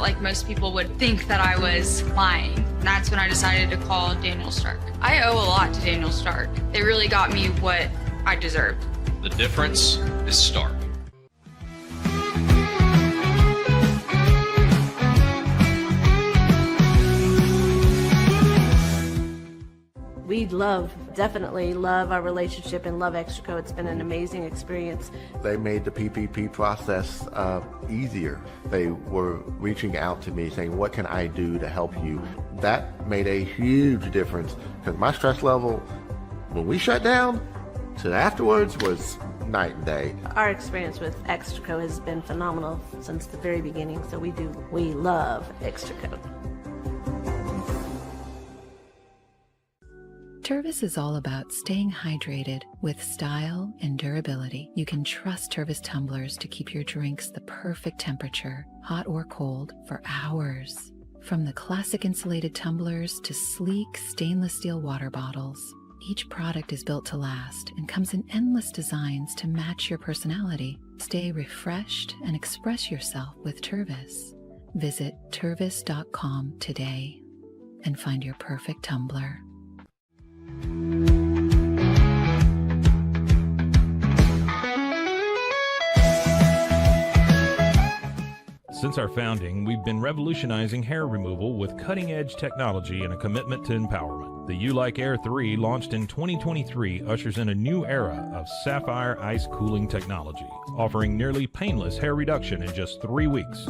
out like most people would think that I was lying. And that's when I decided to call Daniel Stark. I owe a lot to Daniel Stark. They really got me what I deserved. The difference is Stark. We definitely love our relationship and love Extraco. It's been an amazing experience. They made the PPP process easier. They were reaching out to me saying, what can I do to help you? That made a huge difference because my stress level, when we shut down, to afterwards was night and day. Our experience with Extraco has been phenomenal since the very beginning, so we love Extraco. Tervis is all about staying hydrated with style and durability. You can trust Tervis tumblers to keep your drinks the perfect temperature, hot or cold, for hours. From the classic insulated tumblers to sleek stainless steel water bottles, each product is built to last and comes in endless designs to match your personality. Stay refreshed and express yourself with Tervis. Visit tervis.com today and find your perfect tumbler. Since our founding, we've been revolutionizing hair removal with cutting-edge technology and a commitment to empowerment. The U-Like Air 3, launched in 2023, ushers in a new era of sapphire ice cooling technology, offering nearly painless hair reduction in just 3 weeks.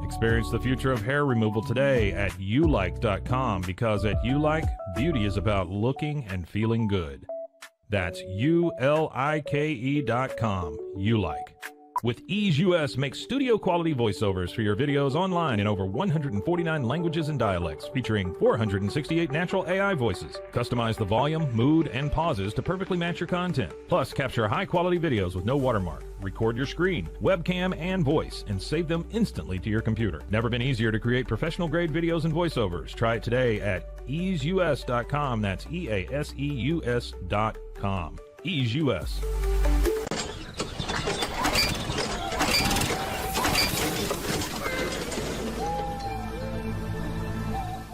Experience the future of hair removal today at ulike.com, because at Ulike, beauty is about looking and feeling good. That's ulike.com. Ulike. With Ease US, make studio quality voiceovers for your videos online in over 149 languages and dialects, featuring 468 natural AI voices. Customize the volume, mood, and pauses to perfectly match your content. Plus, capture high quality videos with no watermark. Record your screen, webcam, and voice, and save them instantly to your computer. Never been easier to create professional grade videos and voiceovers. Try it today at easeus.com. That's EASEUS.com. Ease US.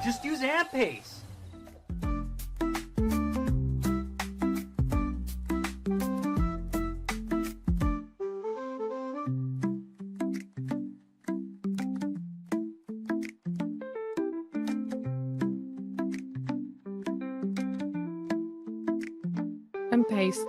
Just use AMP-Pace. AMP-Pace.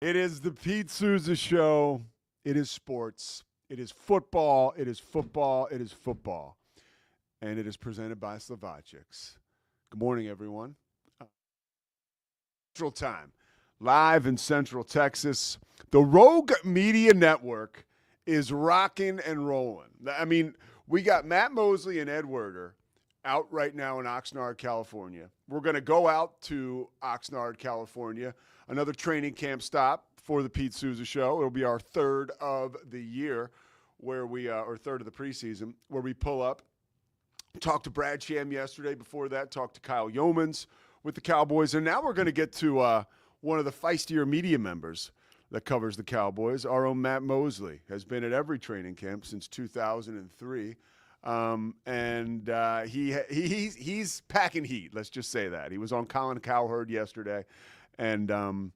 It is the Pete Sousa Show. It is sports. It is football. It is football. It is football. And it is presented by Slovacics. Good morning, everyone. Central Time, live in Central Texas. The Rogue Media Network is rocking and rolling. I mean, we got Matt Mosley and Ed Werder out right now in Oxnard, California. We're going to go out to Oxnard, California, another training camp stop for the Pete Sousa Show. It'll be our third of the year, or third of the preseason, where we pull up. Talked to Brad Sham yesterday. Before that, talked to Kyle Yeomans with the Cowboys. And now we're going to get to one of the feistier media members that covers the Cowboys. Our own Matt Mosley has been at every training camp since 2003. He's packing heat. Let's just say that. He was on Colin Cowherd yesterday. And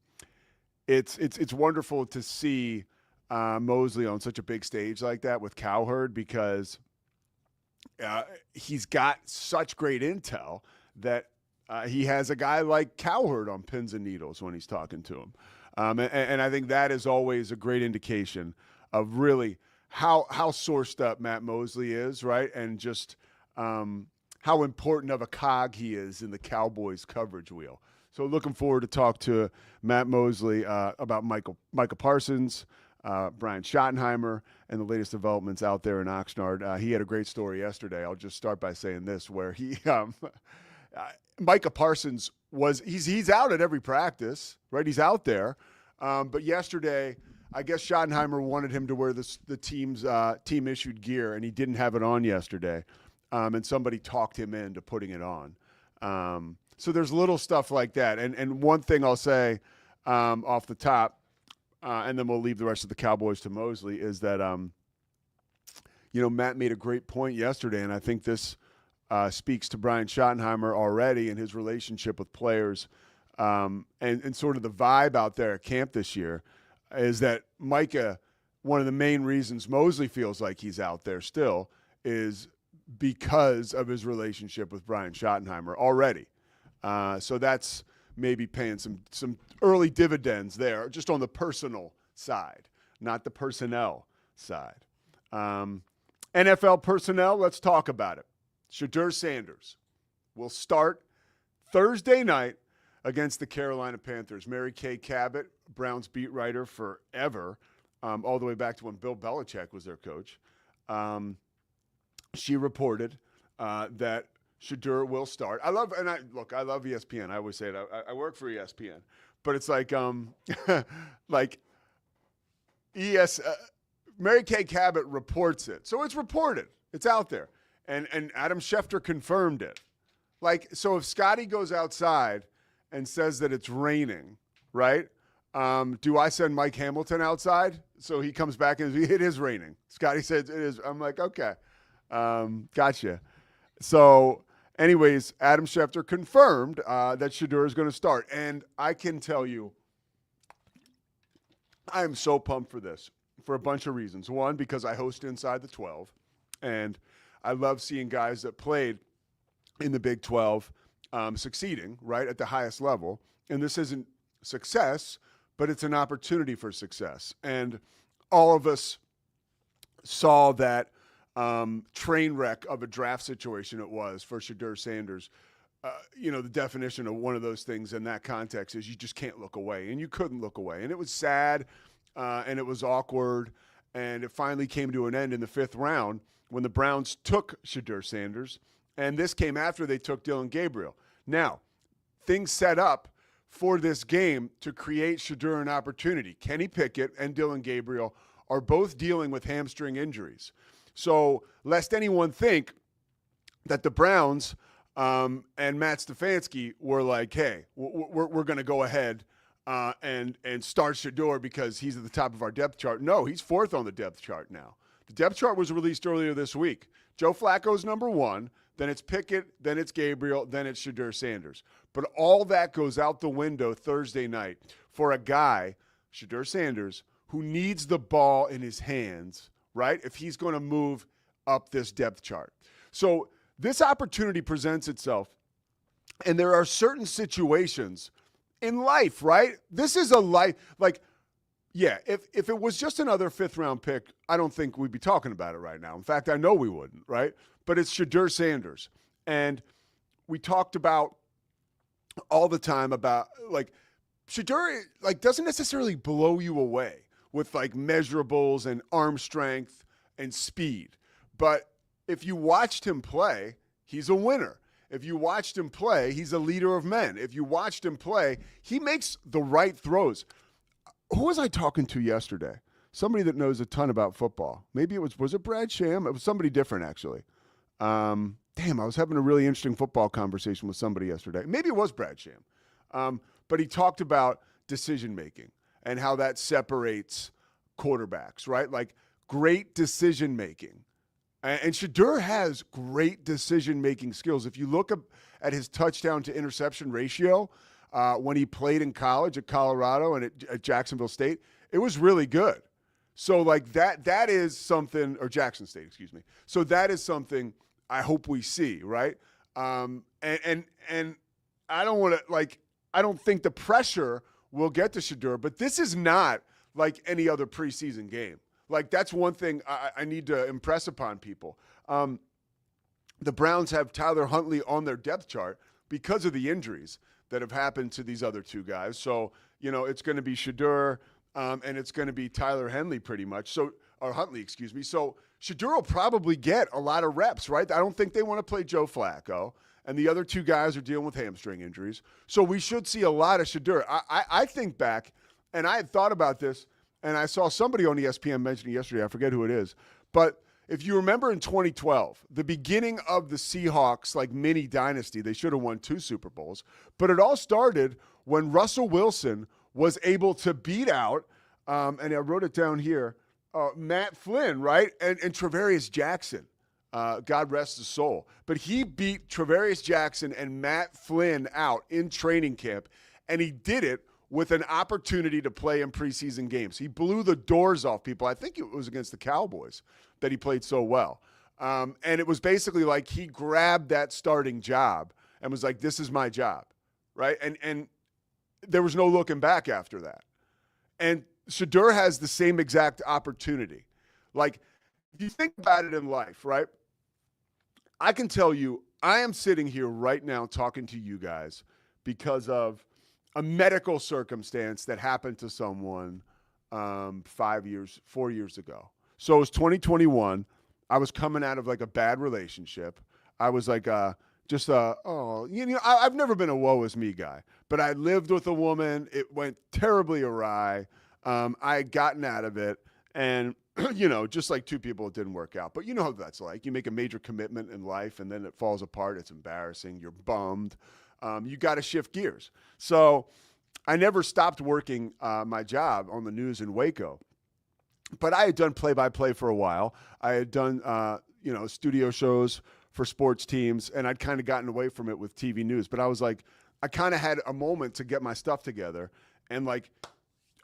it's wonderful to see Mosley on such a big stage like that with Cowherd, because he's got such great intel that he has a guy like Cowherd on pins and needles when he's talking to him. And I think that is always a great indication of really how sourced up Matt Mosley is, right? And just how important of a cog he is in the Cowboys coverage wheel. So looking forward to talk to Matt Mosley about Micah Parsons, Brian Schottenheimer, and the latest developments out there in Oxnard. He had a great story yesterday. I'll just start by saying this, where he Micah Parsons he's out at every practice, right? He's out there. But yesterday, I guess Schottenheimer wanted him to wear the team's team-issued gear, and he didn't have it on yesterday. And somebody talked him into putting it on. So there's little stuff like that. And one thing I'll say off the top, and then we'll leave the rest of the Cowboys to Mosley, is that, Matt made a great point yesterday, and I think this speaks to Brian Schottenheimer already and his relationship with players and sort of the vibe out there at camp this year, is that Micah, one of the main reasons Mosley feels like he's out there still is because of his relationship with Brian Schottenheimer already. So that's maybe paying some early dividends there, just on the personal side, not the personnel side. NFL personnel, let's talk about it. SHEDEUR Sanders will start Thursday night against the Carolina Panthers. Mary Kay Cabot, Browns beat writer forever, all the way back to when Bill Belichick was their coach. She reported that SHEDEUR will start. I love ESPN. I always say it. I work for ESPN, but it's like Mary Kay Cabot reports it, so it's reported. It's out there, and Adam Schefter confirmed it. So if Scotty goes outside and says that it's raining, right? Do I send Mike Hamilton outside so he comes back and it is raining? Scotty says it is. I'm like, okay, gotcha. So anyways, Adam Schefter confirmed that SHEDEUR is going to start. And I can tell you, I am so pumped for this for a bunch of reasons. One, because I host Inside the 12, and I love seeing guys that played in the Big 12 succeeding, right, at the highest level. And this isn't success, but it's an opportunity for success. And all of us saw that train wreck of a draft situation it was for SHEDEUR Sanders. The definition of one of those things in that context is you just can't look away, and you couldn't look away. And it was sad, and it was awkward, and it finally came to an end in the 5th round when the Browns took SHEDEUR Sanders, and this came after they took Dillon Gabriel. Now, things set up for this game to create SHEDEUR an opportunity. Kenny Pickett and Dillon Gabriel are both dealing with hamstring injuries. So lest anyone think that the Browns and Matt Stefanski were like, hey, we're going to go ahead and start SHEDEUR because he's at the top of our depth chart. No, he's 4th on the depth chart now. The depth chart was released earlier this week. Joe Flacco's number 1, then it's Pickett, then it's Gabriel, then it's SHEDEUR Sanders. But all that goes out the window Thursday night for a guy, SHEDEUR Sanders, who needs the ball in his hands, right, if he's going to move up this depth chart. So this opportunity presents itself, and there are certain situations in life, right? This is a life, if it was just another 5th-round pick, I don't think we'd be talking about it right now. In fact, I know we wouldn't, right? But it's SHEDEUR Sanders. And we talked about all the time about, SHEDEUR, doesn't necessarily blow you away with, measurables and arm strength and speed. But if you watched him play, he's a winner. If you watched him play, he's a leader of men. If you watched him play, he makes the right throws. Who was I talking to yesterday? Somebody that knows a ton about football. Maybe it was it Brad Sham? It was somebody different, actually. I was having a really interesting football conversation with somebody yesterday. Maybe it was Brad Sham. But he talked about decision-making and how that separates quarterbacks, right? Great decision-making. And SHEDEUR has great decision-making skills. If you look at his touchdown to interception ratio when he played in college at Colorado and at Jacksonville State, it was really good. So that is something, or Jackson State, excuse me. So that is something I hope we see, right? And I don't want to I don't think the pressure will get to SHEDEUR, but this is not like any other preseason game. That's one thing I need to impress upon people. the Browns have Tyler Huntley on their depth chart because of the injuries that have happened to these other two guys. So, it's going to be SHEDEUR and it's going to be Tyler Huntley pretty much. Or Huntley, excuse me. So SHEDEUR will probably get a lot of reps, right? I don't think they want to play Joe Flacco. And the other two guys are dealing with hamstring injuries. So we should see a lot of SHEDEUR. I think back, and I had thought about this, and I saw somebody on ESPN mentioning yesterday, I forget who it is, but if you remember in 2012, the beginning of the Seahawks mini dynasty, they should have won 2 Super Bowls, but it all started when Russell Wilson was able to beat out, and I wrote it down here, Matt Flynn, right, and Travarius Jackson. God rest his soul. But he beat Travarius Jackson and Matt Flynn out in training camp, and he did it with an opportunity to play in preseason games. He blew the doors off people. I think it was against the Cowboys that he played so well. And it was basically like he grabbed that starting job and was like, this is my job, right? And there was no looking back after that. And SHEDEUR has the same exact opportunity. If you think about it in life, right? I can tell you, I am sitting here right now talking to you guys because of a medical circumstance that happened to someone 4 years ago. So it was 2021. I was coming out of a bad relationship. I was I've never been a woe is me guy, but I lived with a woman. It went terribly awry. I had gotten out of it, and just like 2 people, it didn't work out. But you know how that's like. You make a major commitment in life, and then it falls apart. It's embarrassing. You're bummed. You got to shift gears. So I never stopped working my job on the news in Waco. But I had done play-by-play for a while. I had done, studio shows for sports teams, and I'd kind of gotten away from it with TV news. But I was I kind of had a moment to get my stuff together, and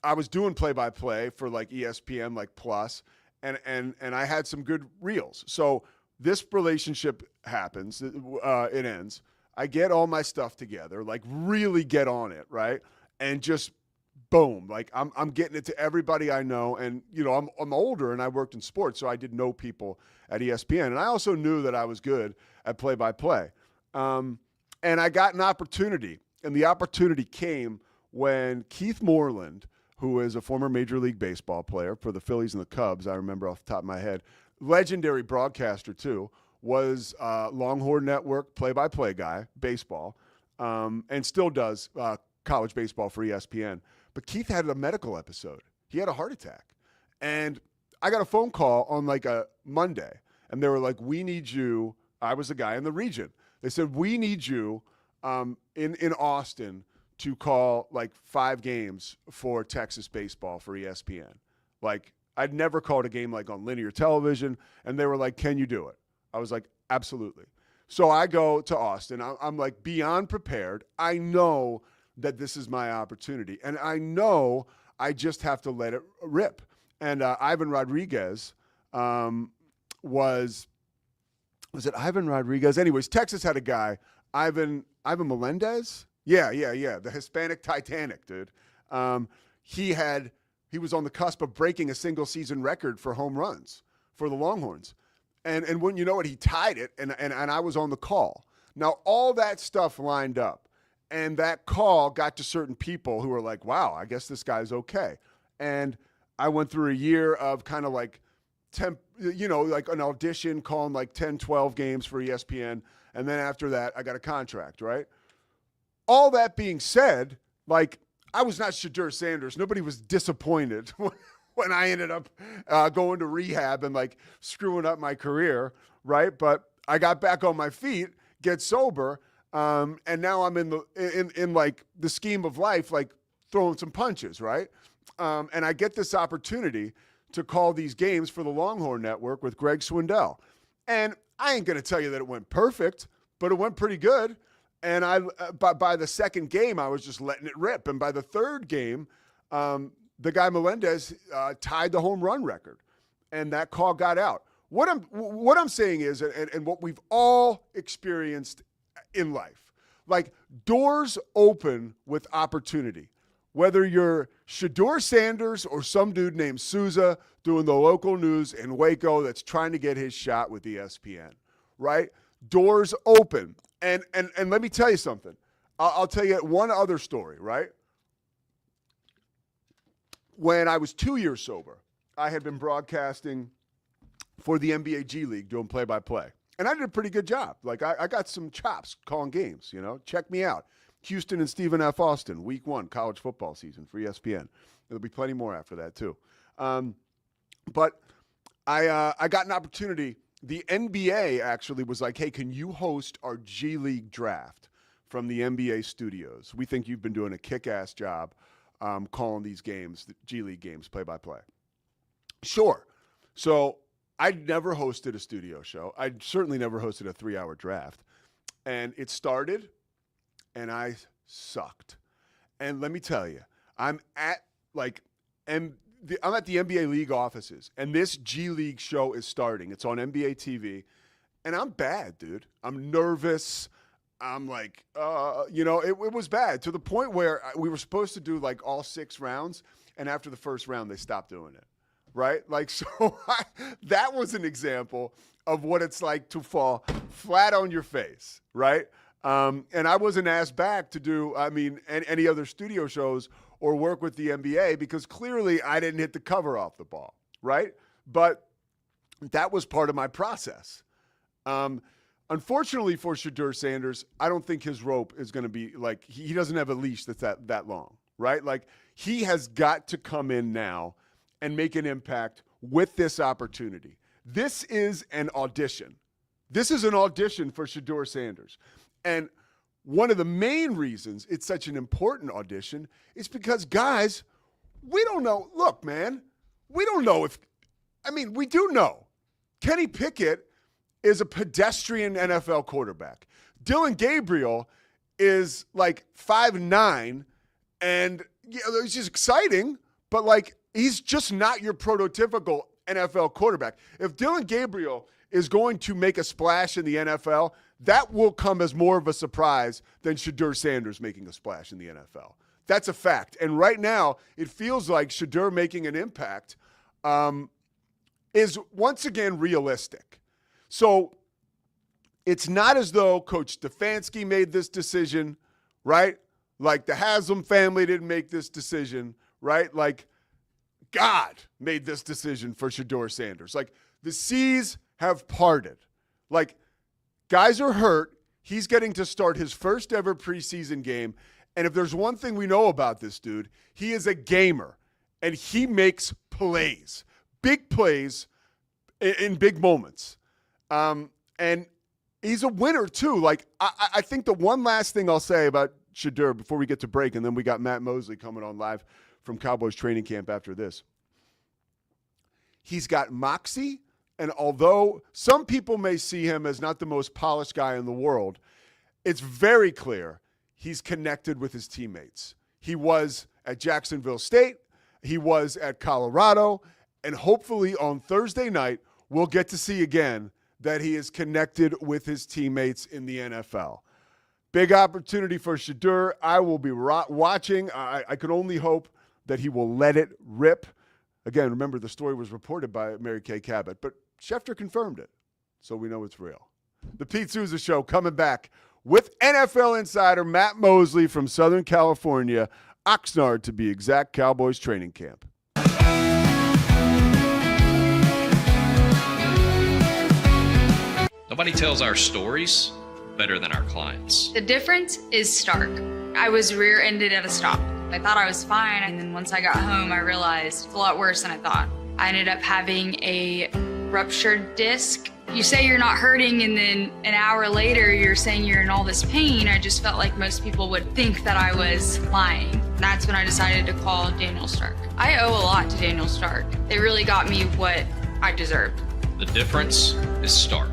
I was doing play-by-play for ESPN Plus, and I had some good reels. So this relationship happens, it ends. I get all my stuff together, really get on it, right? And just boom, I'm getting it to everybody I know, and I'm older and I worked in sports, so I did know people at ESPN, and I also knew that I was good at play-by-play. And I got an opportunity, and the opportunity came when Keith Moreland, who is a former Major League Baseball player for the Phillies and the Cubs, I remember off the top of my head, legendary broadcaster too, was Longhorn Network play-by-play guy, baseball, and still does college baseball for ESPN. But Keith had a medical episode. He had a heart attack. And I got a phone call on a Monday, and they were like, we need you. I was the guy in the region. They said, we need you in Austin to call 5 games for Texas baseball for ESPN. I'd never called a game on linear television, and they were like, can you do it? I was like, absolutely. So I go to Austin. I'm beyond prepared. I know that this is my opportunity, and I know I just have to let it rip. And Ivan Rodriguez was it Ivan Rodriguez? Anyways, Texas had a guy, Ivan Melendez? Yeah. The Hispanic Titanic, dude. He was on the cusp of breaking a single season record for home runs for the Longhorns. And when you know it, he tied it, and I was on the call. Now, all that stuff lined up, and that call got to certain people who were like, wow, I guess this guy's okay. And I went through a year of kind of an audition, calling 10, 12 games for ESPN. And then after that, I got a contract, right? All that being said, I was not SHEDEUR Sanders. Nobody was disappointed when I ended up going to rehab and screwing up my career, right? But I got back on my feet, get sober, and now I'm in the scheme of life, throwing some punches, right? And I get this opportunity to call these games for the Longhorn Network with Greg Swindell. And I ain't going to tell you that it went perfect, but it went pretty good. And by the second game, I was just letting it rip. And by the third game, the guy Melendez tied the home run record, and that call got out. What I'm saying is, and what we've all experienced in life, doors open with opportunity. Whether you're SHEDEUR Sanders or some dude named Sousa doing the local news in Waco that's trying to get his shot with ESPN, right? doors open. And let me tell you something. I'll tell you one other story, right? When I was 2 years sober, I had been broadcasting for the NBA G League, doing play-by-play. And I did a pretty good job. Like, I got some chops calling games, you know. Check me out. Houston and Stephen F. Austin, week 1, college football season for ESPN. There'll be plenty more after that, too. But I got an opportunity. The NBA actually was like, hey, can you host our G League draft from the NBA studios? We think you've been doing a kick-ass job calling these games, the G League games, play-by-play. Sure. So I'd never hosted a studio show. I'd certainly never hosted a 3-hour draft. And it started, and I sucked. And let me tell you, I'm at the NBA League offices, and this G League show is starting. It's on NBA TV, and I'm bad, dude. I'm nervous. I'm like, it was bad to the point where we were supposed to do like all 6 rounds, and after the first round, they stopped doing it, right? Like, so that was an example of what it's like to fall flat on your face, right? And I wasn't asked back to do, any other studio shows or work with the NBA because clearly I didn't hit the cover off the ball, right? But that was part of my process. Unfortunately for SHEDEUR Sanders, I don't think his rope is going to be like, he doesn't have a leash that's that long, right? Like, he has got to come in now and make an impact with this opportunity. This is an audition. This is an audition for SHEDEUR Sanders. And one of the main reasons it's such an important audition is because, guys, we don't know. Look, man, we don't know we do know. Kenny Pickett is a pedestrian NFL quarterback. Dillon Gabriel is like 5'9", and he's just exciting, but like, he's just not your prototypical NFL quarterback. If Dillon Gabriel is going to make a splash in the NFL, that will come as more of a surprise than SHEDEUR Sanders making a splash in the NFL. That's a fact. And right now, it feels like SHEDEUR making an impact is once again realistic. So it's not as though Coach Stefanski made this decision, right? Like the Haslam family didn't make this decision, right? Like God made this decision for SHEDEUR Sanders. Like the seas have parted. Like guys are hurt. He's getting to start his first ever preseason game. And if there's one thing we know about this dude, he is a gamer and he makes plays, big plays in big moments. And he's a winner too. Like I think the one last thing I'll say about SHEDEUR before we get to break, and then we got Matt Mosley coming on live from Cowboys training camp after this. He's got moxie, and although some people may see him as not the most polished guy in the world, it's very clear he's connected with his teammates. He was at Jacksonville State, he was at Colorado, and hopefully on Thursday night, we'll get to see again that he is connected with his teammates in the NFL. Big opportunity for SHEDEUR. I will be watching. I could only hope that he will let it rip. Again, remember the story was reported by Mary Kay Cabot, but Schefter confirmed it, so we know it's real. The Pete Sousa Show coming back with NFL insider Matt Mosley from Southern California, Oxnard to be exact, Cowboys training camp. Nobody tells our stories better than our clients. The difference is stark. I was rear-ended at a stop. I thought I was fine, and then once I got home, I realized it's a lot worse than I thought. I ended up having a ruptured disc. You say you're not hurting, and then an hour later, you're saying you're in all this pain. I just felt like most people would think that I was lying. That's when I decided to call Daniel Stark. I owe a lot to Daniel Stark. They really got me what I deserved. The difference is stark.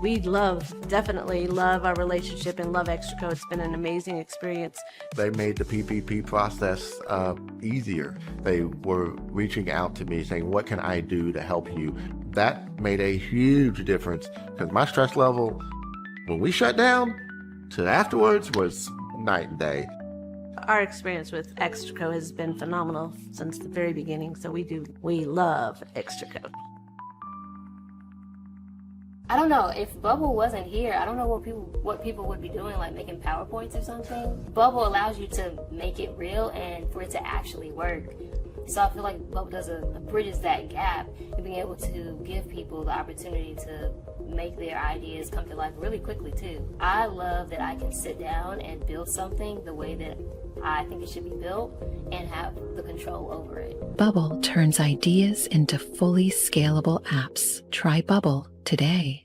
We definitely love our relationship and love Extraco. It's been an amazing experience. They made the PPP process easier. They were reaching out to me saying, what can I do to help you? That made a huge difference because my stress level, when we shut down to afterwards, was night and day. Our experience with Extraco has been phenomenal since the very beginning. So we love Extraco. I don't know, if Bubble wasn't here, I don't know what people would be doing, like making PowerPoints or something. Bubble allows you to make it real and for it to actually work. So I feel like Bubble bridges that gap and being able to give people the opportunity to make their ideas come to life really quickly too. I love that I can sit down and build something the way that I think it should be built and have the control over it. Bubble turns ideas into fully scalable apps. Try Bubble today.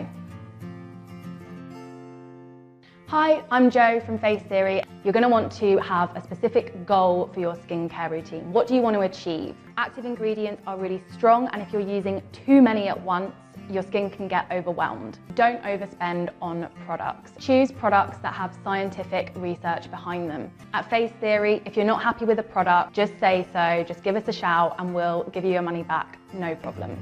Hi, I'm Jo from Face Theory. You're going to want to have a specific goal for your skincare routine. What do you want to achieve? Active ingredients are really strong, and if you're using too many at once, your skin can get overwhelmed. Don't overspend on products. Choose products that have scientific research behind them. At Face Theory, if you're not happy with a product, just say so, just give us a shout and we'll give you your money back, no problem.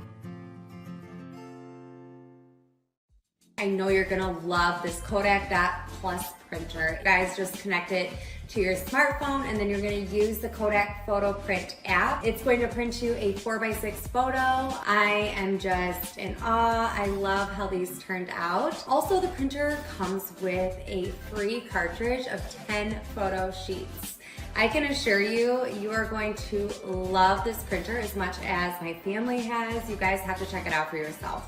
I know you're gonna love this Kodak Dot Plus printer. You guys just connect it to your smartphone and then you're gonna use the Kodak Photo Print app. It's going to print you a 4x6 photo. I am just in awe. I love how these turned out. Also, the printer comes with a free cartridge of 10 photo sheets. I can assure you, you are going to love this printer as much as my family has. You guys have to check it out for yourself.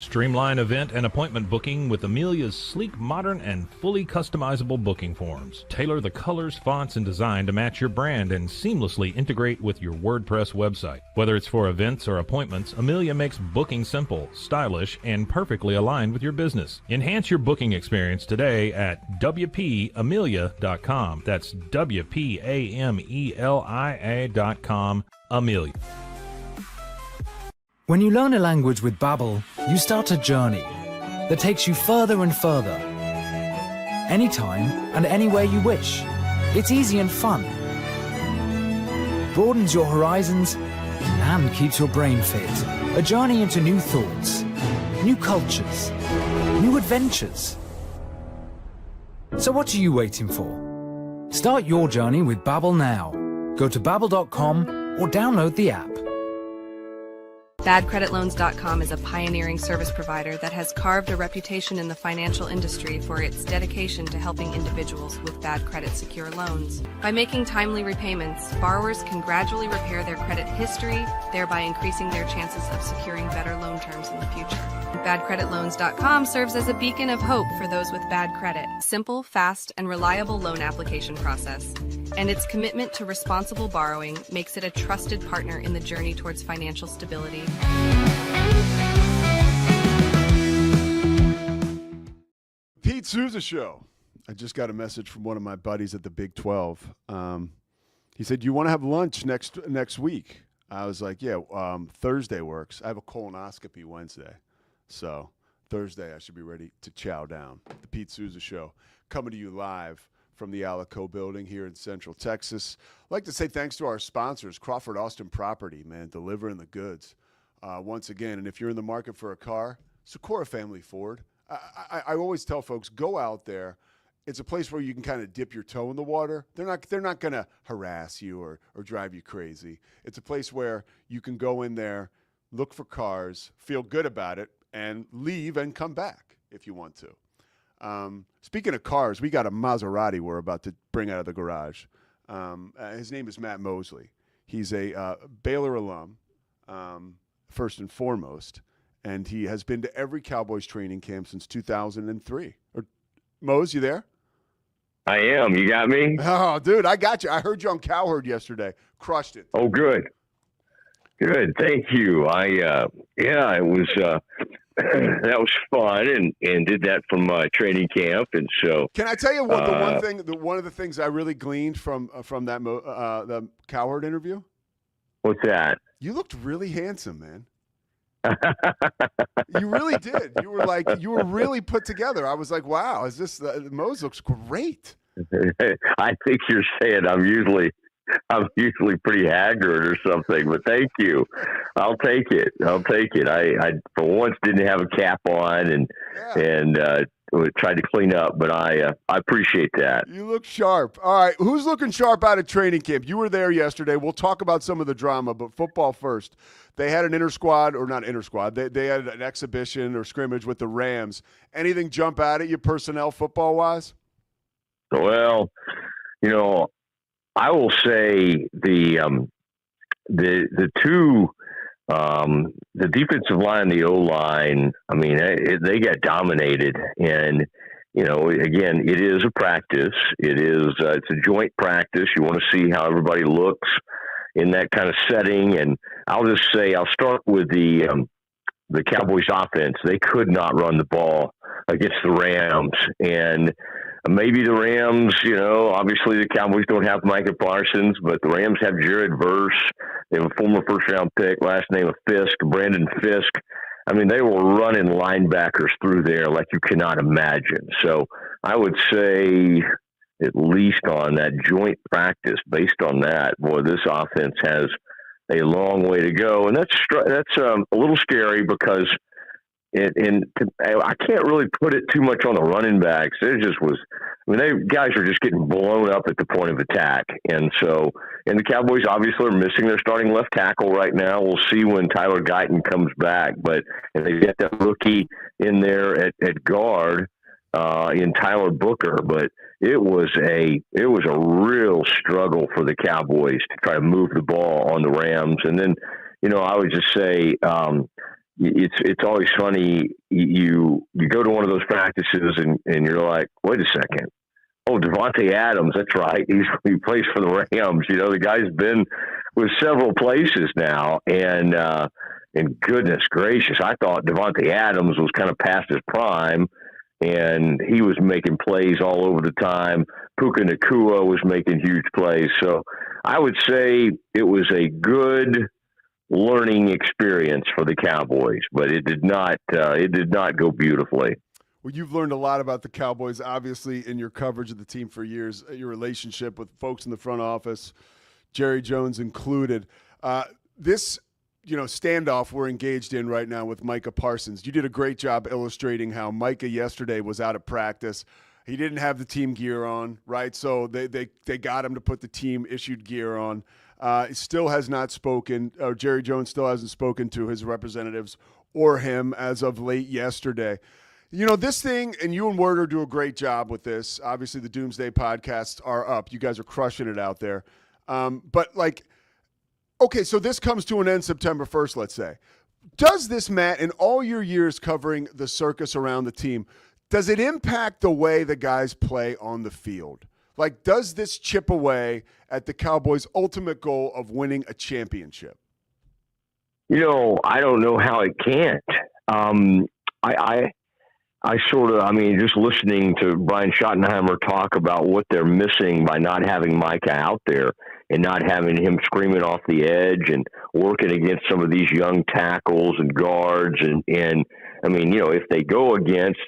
Streamline event and appointment booking with Amelia's sleek, modern, and fully customizable booking forms. Tailor the colors, fonts, and design to match your brand and seamlessly integrate with your WordPress website. Whether it's for events or appointments, Amelia makes booking simple, stylish, and perfectly aligned with your business. Enhance your booking experience today at WPAmelia.com. That's WPAMELIA.com. Amelia. When you learn a language with Babbel, you start a journey that takes you further and further. Anytime and anywhere you wish. It's easy and fun. Broadens your horizons and keeps your brain fit. A journey into new thoughts, new cultures, new adventures. So what are you waiting for? Start your journey with Babbel now. Go to babbel.com or download the app. BadCreditLoans.com is a pioneering service provider that has carved a reputation in the financial industry for its dedication to helping individuals with bad credit secure loans. By making timely repayments, borrowers can gradually repair their credit history, thereby increasing their chances of securing better loan terms in the future. BadCreditLoans.com serves as a beacon of hope for those with bad credit. Simple, fast, and reliable loan application process. And its commitment to responsible borrowing makes it a trusted partner in the journey towards financial stability. Pete Sousa Show. I just got a message from one of my buddies at the Big 12. He said, you want to have lunch next week? I was like, yeah, Thursday works. I have a colonoscopy Wednesday. So Thursday I should be ready to chow down. The Pete Sousa Show coming to you live from the Alico building here in Central Texas. I'd like to say thanks to our sponsors, Crawford Austin Property, man, delivering the goods. Once again, and if you're in the market for a car, Socorro Family Ford. I always tell folks, go out there. It's a place where you can kind of dip your toe in the water. They're not going to harass you or drive you crazy. It's a place where you can go in there, look for cars, feel good about it, and leave and come back if you want to. Speaking of cars, we got a Maserati we're about to bring out of the garage. His name is Matt Mosley. He's a Baylor alum, first and foremost, and he has been to every Cowboys training camp since 2003. Mose, you there? I am. You got me? Oh, dude, I got you. I heard you on Cowherd yesterday. Crushed it. Oh, good. Good. Thank you. It was, that was fun and did that from training camp. And so, can I tell you what one of the things I really gleaned from that the Cowherd interview? What's that? You looked really handsome, man. You really did. You were really put together. I was like, wow, is this Mose looks great. I think you're saying I'm usually pretty haggard or something, but thank you. I'll take it. I for once didn't have a cap on and tried to clean up, but I appreciate that. You look sharp. All right, who's looking sharp out of training camp? You were there yesterday. We'll talk about some of the drama, but football first. They had an inter-squad, or not inter-squad. They had an exhibition or scrimmage with the Rams. Anything jump out at you personnel football-wise? Well, I will say the two. The defensive line, the O-line, I mean, they got dominated. And, again, it is a practice. It's a joint practice. You want to see how everybody looks in that kind of setting. And I'll just say, I'll start with the Cowboys offense. They could not run the ball against the Rams. And maybe the Rams, obviously the Cowboys don't have Micah Parsons, but the Rams have Jared Verse. They have a former first-round pick, last name of Fisk, Brandon Fisk. I mean, they were running linebackers through there like you cannot imagine. So I would say, at least on that joint practice, based on that, boy, this offense has a long way to go. And that's a little scary because I can't really put it too much on the running backs. It just was, guys are just getting blown up at the point of attack. And the Cowboys obviously are missing their starting left tackle right now. We'll see when Tyler Guyton comes back, and they get that rookie in there at guard, in Tyler Booker. But it was a real struggle for the Cowboys to try to move the ball on the Rams. And then, I would just say, it's always funny. You go to one of those practices and you're like, wait a second. Oh, Devontae Adams. That's right. He plays for the Rams. The guy's been with several places now. And goodness gracious, I thought Devontae Adams was kind of past his prime, and he was making plays all over the time. Puka Nacua was making huge plays. So I would say it was a good learning experience for the Cowboys, but it did not go beautifully. Well, you've learned a lot about the Cowboys, obviously, in your coverage of the team for years, your relationship with folks in the front office, Jerry Jones included. This, standoff we're engaged in right now with Micah Parsons. You did a great job illustrating how Micah yesterday was out of practice. He didn't have the team gear on, right? So they got him to put the team-issued gear on. He still has not spoken, or Jerry Jones still hasn't spoken to his representatives or him as of late yesterday. This thing, and you and Werder do a great job with this. Obviously, the Doomsday podcasts are up. You guys are crushing it out there. Okay, so this comes to an end September 1st, let's say. Does this, Matt, in all your years covering the circus around the team, does it impact the way the guys play on the field? Does this chip away at the Cowboys' ultimate goal of winning a championship? I don't know how it can't. I just listening to Brian Schottenheimer talk about what they're missing by not having Micah out there and not having him screaming off the edge and working against some of these young tackles and guards. And if they go against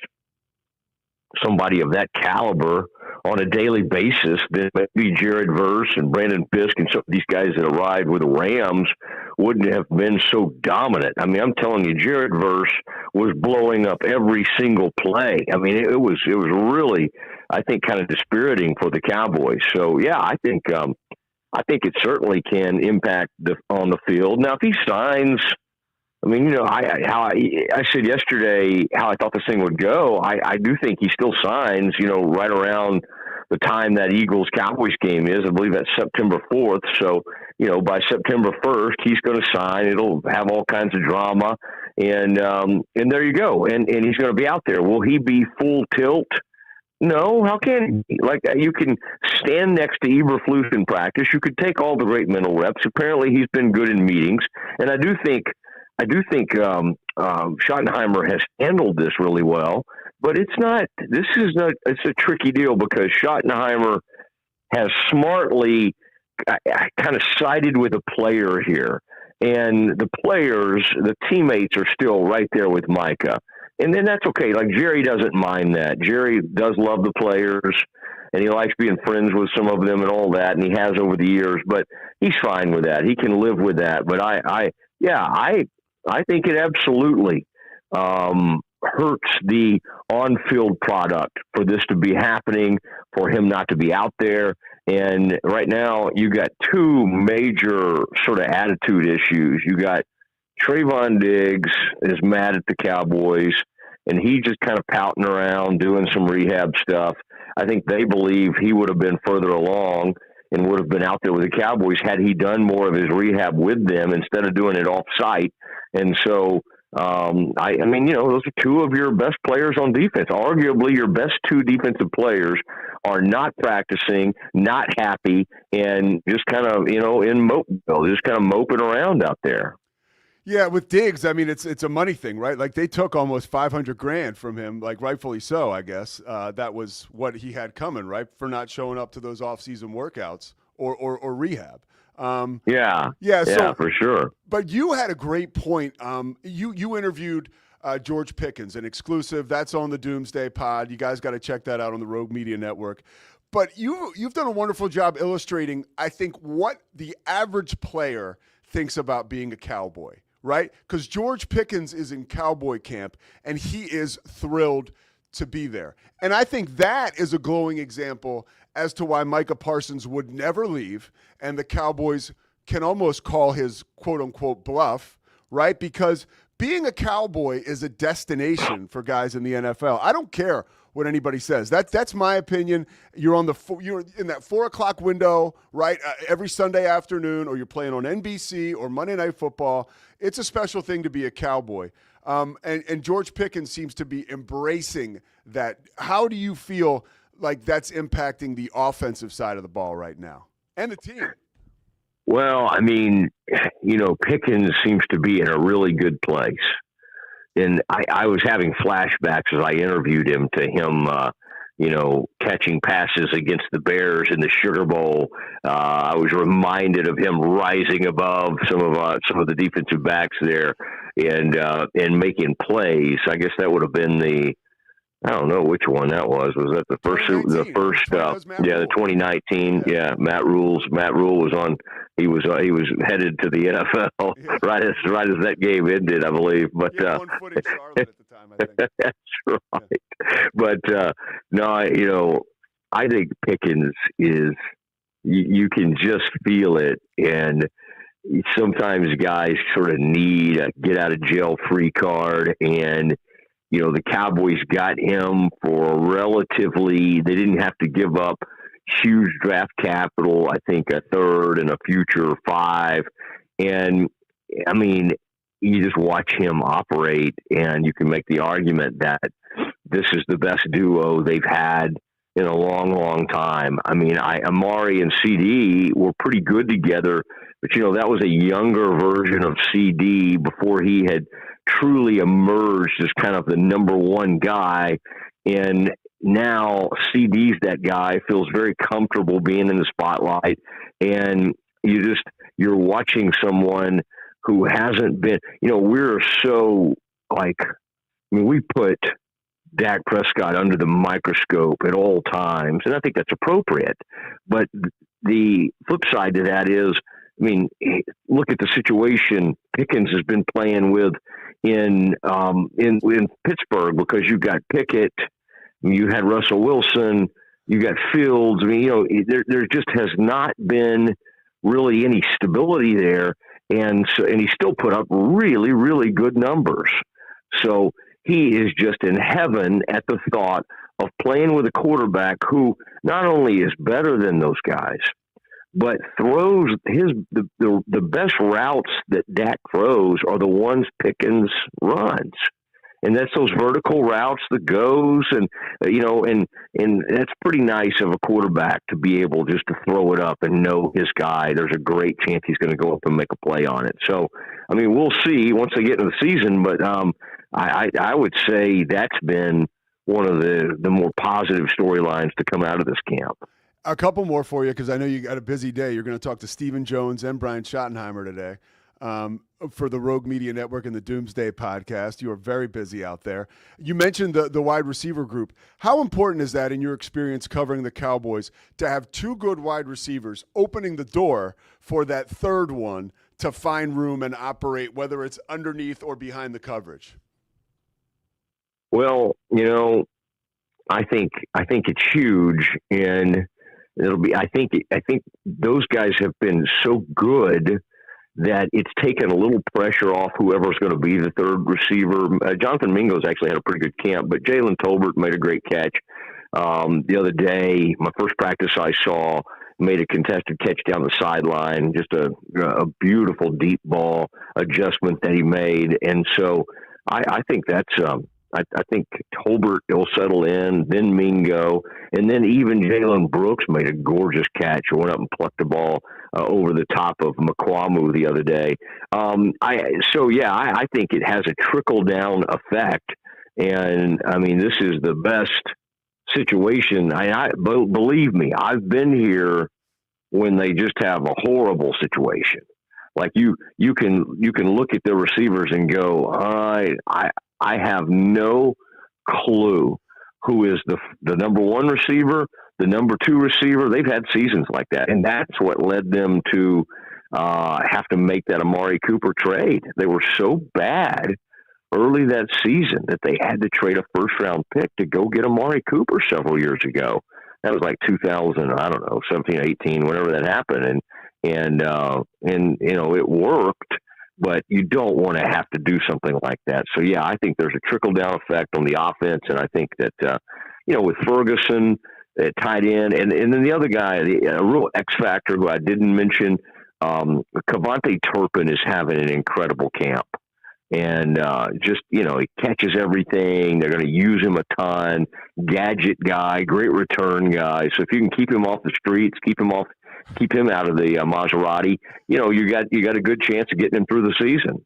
somebody of that caliber on a daily basis, then maybe Jared Verse and Brandon Fisk and some of these guys that arrived with the Rams wouldn't have been so dominant. I'm telling you, Jared Verse was blowing up every single play. It was really, I think, kind of dispiriting for the Cowboys. So yeah, I think it certainly can impact on the field. Now, if he signs, I said yesterday how I thought this thing would go. I do think he still signs, right around the time that Eagles-Cowboys game is. I believe that's September 4th. So, by September 1st, he's going to sign. It'll have all kinds of drama. And there you go. And he's going to be out there. Will he be full tilt? No, how can he? You can stand next to Eberflus in practice. You could take all the great mental reps. Apparently, he's been good in meetings. And I do think Schottenheimer has handled this really well, but it's a tricky deal because Schottenheimer has smartly kind of sided with a player here, and the players, the teammates are still right there with Micah. And then that's okay. Jerry doesn't mind that. Jerry does love the players, and he likes being friends with some of them and all that, and he has over the years, but he's fine with that. He can live with that. But I think it absolutely hurts the on-field product for this to be happening, for him not to be out there. And right now, you got two major sort of attitude issues. You got Trayvon Diggs is mad at the Cowboys, and he just kind of pouting around, doing some rehab stuff. I think they believe he would have been further along and would have been out there with the Cowboys had he done more of his rehab with them instead of doing it off-site. And so, I mean, you know, those are two of your best players on defense. Arguably, your best two defensive players are not practicing, not happy, and just kind of, you know, in Mopeville, just kind of moping around out there. Yeah, with Diggs, I mean, it's a money thing, right? Like, they took almost $500,000 from him, like, rightfully so, I guess. That was what he had coming, right, for not showing up to those off-season workouts or rehab. Yeah, for sure. But you had a great point. You interviewed George Pickens, an exclusive. That's on the Doomsday Pod. You guys got to check that out on the Rogue Media Network. But you've done a wonderful job illustrating, I think, what the average player thinks about being a Cowboy, right? Because George Pickens is in Cowboy camp, and he is thrilled to be there. And I think that is a glowing example as to why Micah Parsons would never leave, and the Cowboys can almost call his quote-unquote bluff, right? Because being a Cowboy is a destination for guys in the NFL. I don't care what anybody says. That's my opinion. You're in that 4 o'clock window, right? Every Sunday afternoon, or you're playing on NBC or Monday Night Football. It's a special thing to be a Cowboy. And George Pickens seems to be embracing that. How do you feel like that's impacting the offensive side of the ball right now and the team? Well, I mean, you know, Pickens seems to be in a really good place. And I was having flashbacks as I interviewed him to him, you know, catching passes against the Bears in the Sugar Bowl. I was reminded of him rising above some of the defensive backs there and making plays. I guess that would have been I don't know which one that was. Was that the first? The 2019. Yeah, Matt Rule was on. He was headed to the NFL right as that game ended, I believe. But one foot in Charlotte at the time, I think. That's right. Yeah. But no, you know, I think Pickens is. You can just feel it, and sometimes guys sort of need a get out of jail free card, and you know, the Cowboys got him for relatively, they didn't have to give up huge draft capital, I think a third and a future 5. And I mean, you just watch him operate and you can make the argument that this is the best duo they've had in a long, long time. I mean, Amari and CD were pretty good together, but you know, that was a younger version of CD before he had truly emerged as kind of the number one guy. And now CD's that guy, feels very comfortable being in the spotlight. And you're watching someone who hasn't been, you know, we're so we put Dak Prescott under the microscope at all times. And I think that's appropriate. But the flip side to that is, I mean, look at the situation Pickens has been playing with in Pittsburgh, because you got Pickett, you had Russell Wilson, you got Fields. I mean, you know, there just has not been really any stability there, and he still put up really, really good numbers. So he is just in heaven at the thought of playing with a quarterback who not only is better than those guys, but throws the best routes that Dak throws are the ones Pickens runs. And that's those vertical routes, the goes, and you know, and that's pretty nice of a quarterback to be able just to throw it up and know his guy. There's a great chance he's going to go up and make a play on it. So, I mean, we'll see once they get into the season, but I would say that's been one of the more positive storylines to come out of this camp. A couple more for you, because I know you got a busy day. You're going to talk to Stephen Jones and Brian Schottenheimer today for the Rogue Media Network and the Doomsday Podcast. You are very busy out there. You mentioned the wide receiver group. How important is that in your experience covering the Cowboys to have two good wide receivers opening the door for that third one to to find room and operate, whether it's underneath or behind the coverage? Well, I think it's huge, and it'll be. I think those guys have been so good that it's taken a little pressure off whoever's going to be the third receiver. Jonathan Mingo's actually had a pretty good camp, but Jalen Tolbert made a great catch the other day. My first practice I saw, made a contested catch down the sideline, just a beautiful deep ball adjustment that he made. And so I think that's I think Tolbert will settle in, then Mingo, and then even Jalen Brooks made a gorgeous catch, went up and plucked the ball over the top of McQuamu the other day. I think it has a trickle-down effect. And, I mean, this is the best situation. Believe me, I've been here when they just have a horrible situation. Like you can look at the receivers and go, I have no clue who is the number one receiver, the number two receiver. They've had seasons like that, and that's what led them to have to make that Amari Cooper trade. They were so bad early that season that they had to trade a first-round pick to go get Amari Cooper several years ago. That was like 2000, I don't know, 17, 18, whenever that happened, and it worked. But you don't want to have to do something like that. So, yeah, I think there's a trickle-down effect on the offense, and I think that, with Ferguson at tight end, and then the other guy, a real X-factor who I didn't mention, Kavonte Turpin is having an incredible camp. And he catches everything. They're going to use him a ton. Gadget guy, great return guy. So if you can keep him off the streets, keep him out of the Maserati, you got a good chance of getting him through the season.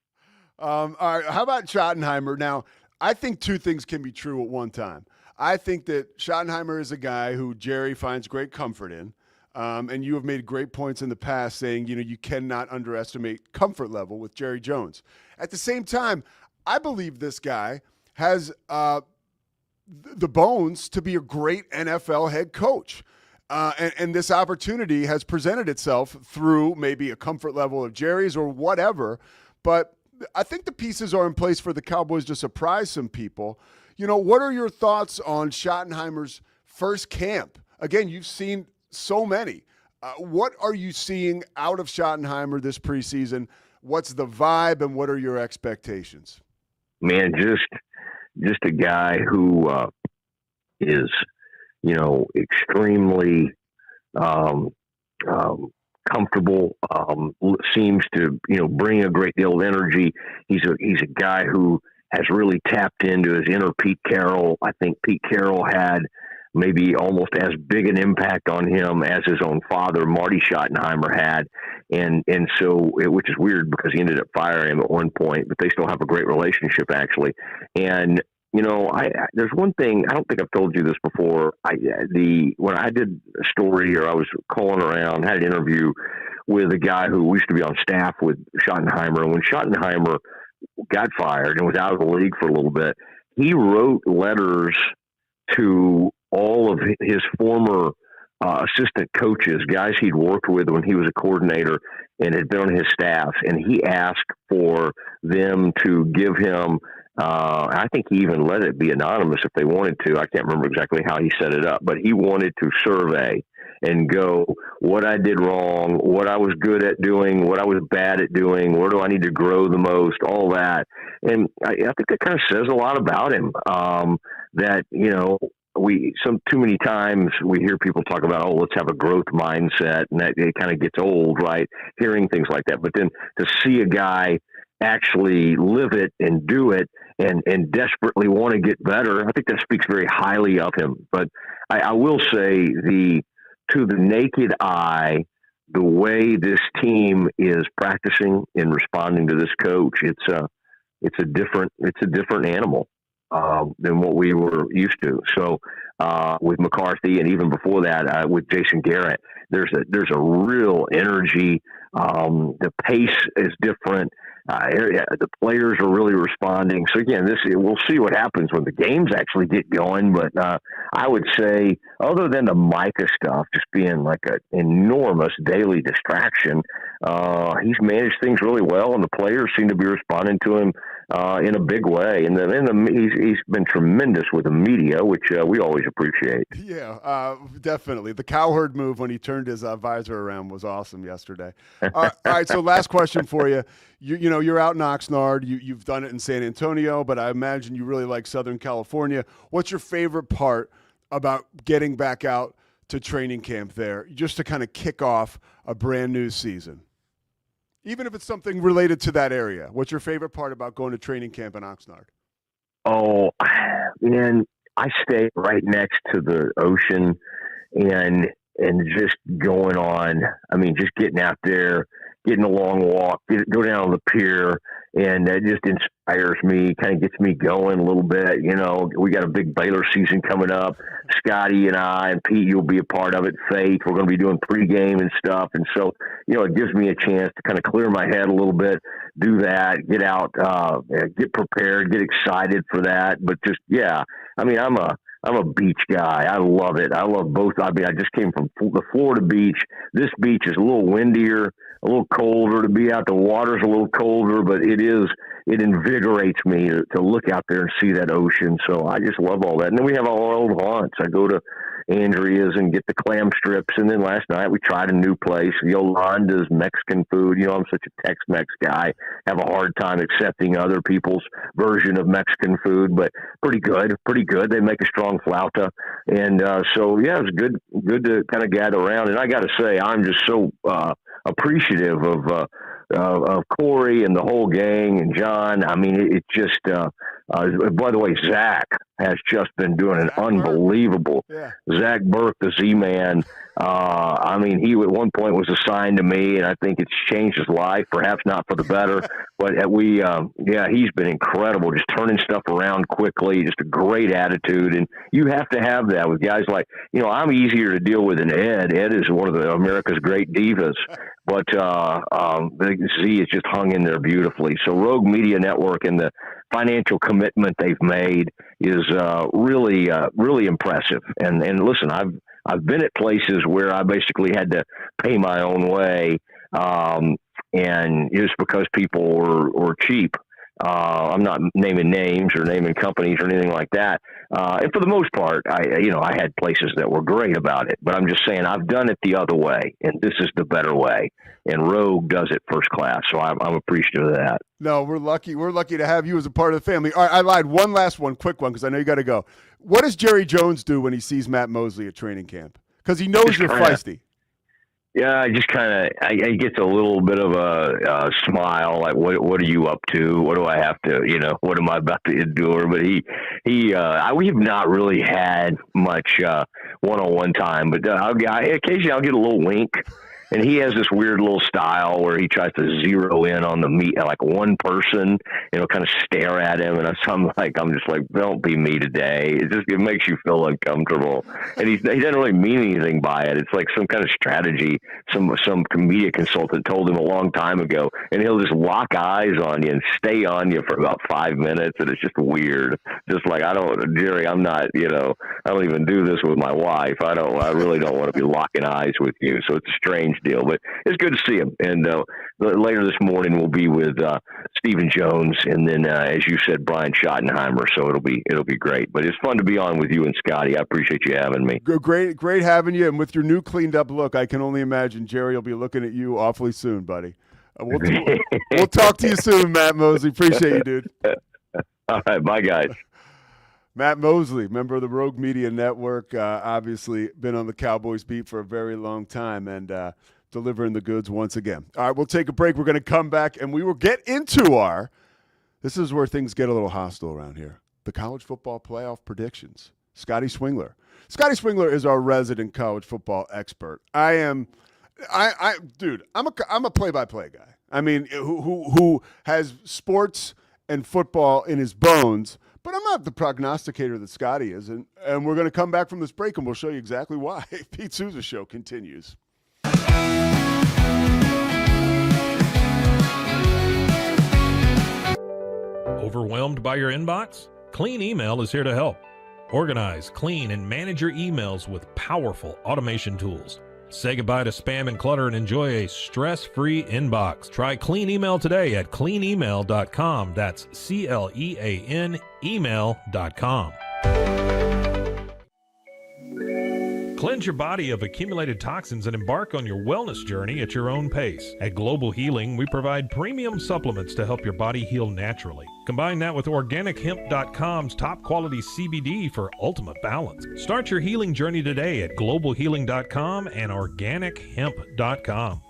All right, how about Schottenheimer? Now, I think two things can be true at one time. I think that Schottenheimer is a guy who Jerry finds great comfort in. And you have made great points in the past saying, you cannot underestimate comfort level with Jerry Jones. At the same time, I believe this guy has the bones to be a great NFL head coach. And this opportunity has presented itself through maybe a comfort level of Jerry's or whatever. But I think the pieces are in place for the Cowboys to surprise some people. What are your thoughts on Schottenheimer's first camp? Again, you've seen so many. What are you seeing out of Schottenheimer this preseason? What's the vibe and what are your expectations? Man, just a guy who is, extremely comfortable, seems to, bring a great deal of energy. He's a guy who has really tapped into his inner Pete Carroll. I think Pete Carroll had maybe almost as big an impact on him as his own father, Marty Schottenheimer, had. And so, which is weird because he ended up firing him at one point, but they still have a great relationship, actually. And, there's one thing, I don't think I've told you this before. When I did a story, or I was calling around, had an interview with a guy who used to be on staff with Schottenheimer. And when Schottenheimer got fired and was out of the league for a little bit, he wrote letters to all of his former assistant coaches, guys he'd worked with when he was a coordinator and had been on his staff. And he asked for them to give him, I think he even let it be anonymous if they wanted to. I can't remember exactly how he set it up, but he wanted to survey and go, what I did wrong, what I was good at doing, what I was bad at doing, where do I need to grow the most, all that. And I think that kind of says a lot about him, that, too many times we hear people talk about, let's have a growth mindset, and that it kind of gets old, right? Hearing things like that. But then to see a guy actually live it and do it and desperately want to get better, I think that speaks very highly of him. But I will say to the naked eye, the way this team is practicing and responding to this coach, it's a different animal than what we were used to. So with McCarthy, and even before that with Jason Garrett. There's a real energy. The pace is different. The players are really responding. So again, we'll see what happens when the games actually get going. But I would say, other than the Micah stuff just being like an enormous daily distraction, he's managed things really well, and the players seem to be responding to him in a big way. And he's been tremendous with the media, which we always appreciate. Yeah, definitely. The cowherd move when he turned his visor around was awesome yesterday. All right, so last question for you. You know, you're out in Oxnard. You've done it in San Antonio, but I imagine you really like Southern California. What's your favorite part about getting back out to training camp there, just to kind of kick off a brand new season? Even if it's something related to that area, what's your favorite part about going to training camp in Oxnard? Oh, man, I stay right next to the ocean, and just going on. I mean, just getting out there, getting a long walk, go down on the pier, and that just inspires me, kind of gets me going a little bit. You know, we got a big Baylor season coming up. Scotty and I and Pete, you'll be a part of it. Faith, we're going to be doing pregame and stuff. And so, you know, it gives me a chance to kind of clear my head a little bit, do that, get out, get prepared, get excited for that. But just, yeah, I mean, I'm a beach guy. I love it. I love both. I mean, I just came from the Florida beach. This beach is a little windier, a little colder to be out. The water's a little colder, but it invigorates me to look out there and see that ocean. So I just love all that. And then we have our old haunts. I go to Andrea's and get the clam strips. And then last night we tried a new place, Yolanda's Mexican food. You know, I'm such a Tex-Mex guy. Have a hard time accepting other people's version of Mexican food, but pretty good. They make a strong flauta. And so, yeah, it's good to kind of gather around. And I got to say, I'm just so appreciative of Corey and the whole gang and John. I mean, it just, by the way, Zach has just been doing an unbelievable. Yeah. Zach Burke, the Z-Man. I mean, he at one point was assigned to me, and I think it's changed his life, perhaps not for the better, but he's been incredible, just turning stuff around quickly, just a great attitude. And you have to have that with guys like, you know, I'm easier to deal with than Ed. Ed is one of America's great divas, but Z has just hung in there beautifully. So Rogue Media Network and the financial commitment they've made is really impressive. And listen, I've been at places where I basically had to pay my own way, and just because people were cheap. I'm not naming names or naming companies or anything like that. And for the most part, I had places that were great about it, but I'm just saying I've done it the other way, and this is the better way. And Rogue does it first class, so I'm appreciative of that. No, we're lucky. We're lucky to have you as a part of the family. All right, I lied. One last one, quick one, because I know you got to go. What does Jerry Jones do when he sees Matt Mosley at training camp? Because he knows you're feisty. Yeah, I just kind of, I gets a little bit of a smile, like, what are you up to? What do I have to, what am I about to endure? But we have not really had much one-on-one time, but occasionally I'll get a little wink. And he has this weird little style where he tries to zero in on like one person, kind of stare at him. And I'm just like, don't be me today. It makes you feel uncomfortable. And he doesn't really mean anything by it. It's like some kind of strategy. Some media consultant told him a long time ago, and he'll just lock eyes on you and stay on you for about 5 minutes. And it's just weird. Just like, Jerry, I'm not, I don't even do this with my wife. I really don't want to be locking eyes with you. So it's a strange deal, but it's good to see him. And later this morning we'll be with Stephen Jones, and then as you said, Brian Schottenheimer. So it'll be great. But it's fun to be on with you and Scotty. I appreciate you having me. Great having you. And with your new cleaned up look, I can only imagine Jerry will be looking at you awfully soon, buddy. We'll talk to you soon, Matt Mosley. Appreciate you, dude. All right, bye, guys. Matt Mosley, member of the Rogue Media Network, obviously been on the Cowboys beat for a very long time, and delivering the goods once again. All right, we'll take a break. We're going to come back, and we will get into this is where things get a little hostile around here, the college football playoff predictions. Scotty Swingler. Scotty Swingler is our resident college football expert. I'm a play-by-play guy. I mean, who has sports and football in his bones, But I'm not the prognosticator that Scotty is, and we're going to come back from this break, and we'll show you exactly why. Pete Sousa Show continues. Overwhelmed by your inbox? Clean Email is here to help. Organize, clean, and manage your emails with powerful automation tools. Say goodbye to spam and clutter and enjoy a stress-free inbox. Try Clean Email today at cleanemail.com. That's CLEAN email.com. Cleanse your body of accumulated toxins and embark on your wellness journey at your own pace. At Global Healing, we provide premium supplements to help your body heal naturally. Combine that with OrganicHemp.com's top quality CBD for ultimate balance. Start your healing journey today at GlobalHealing.com and OrganicHemp.com.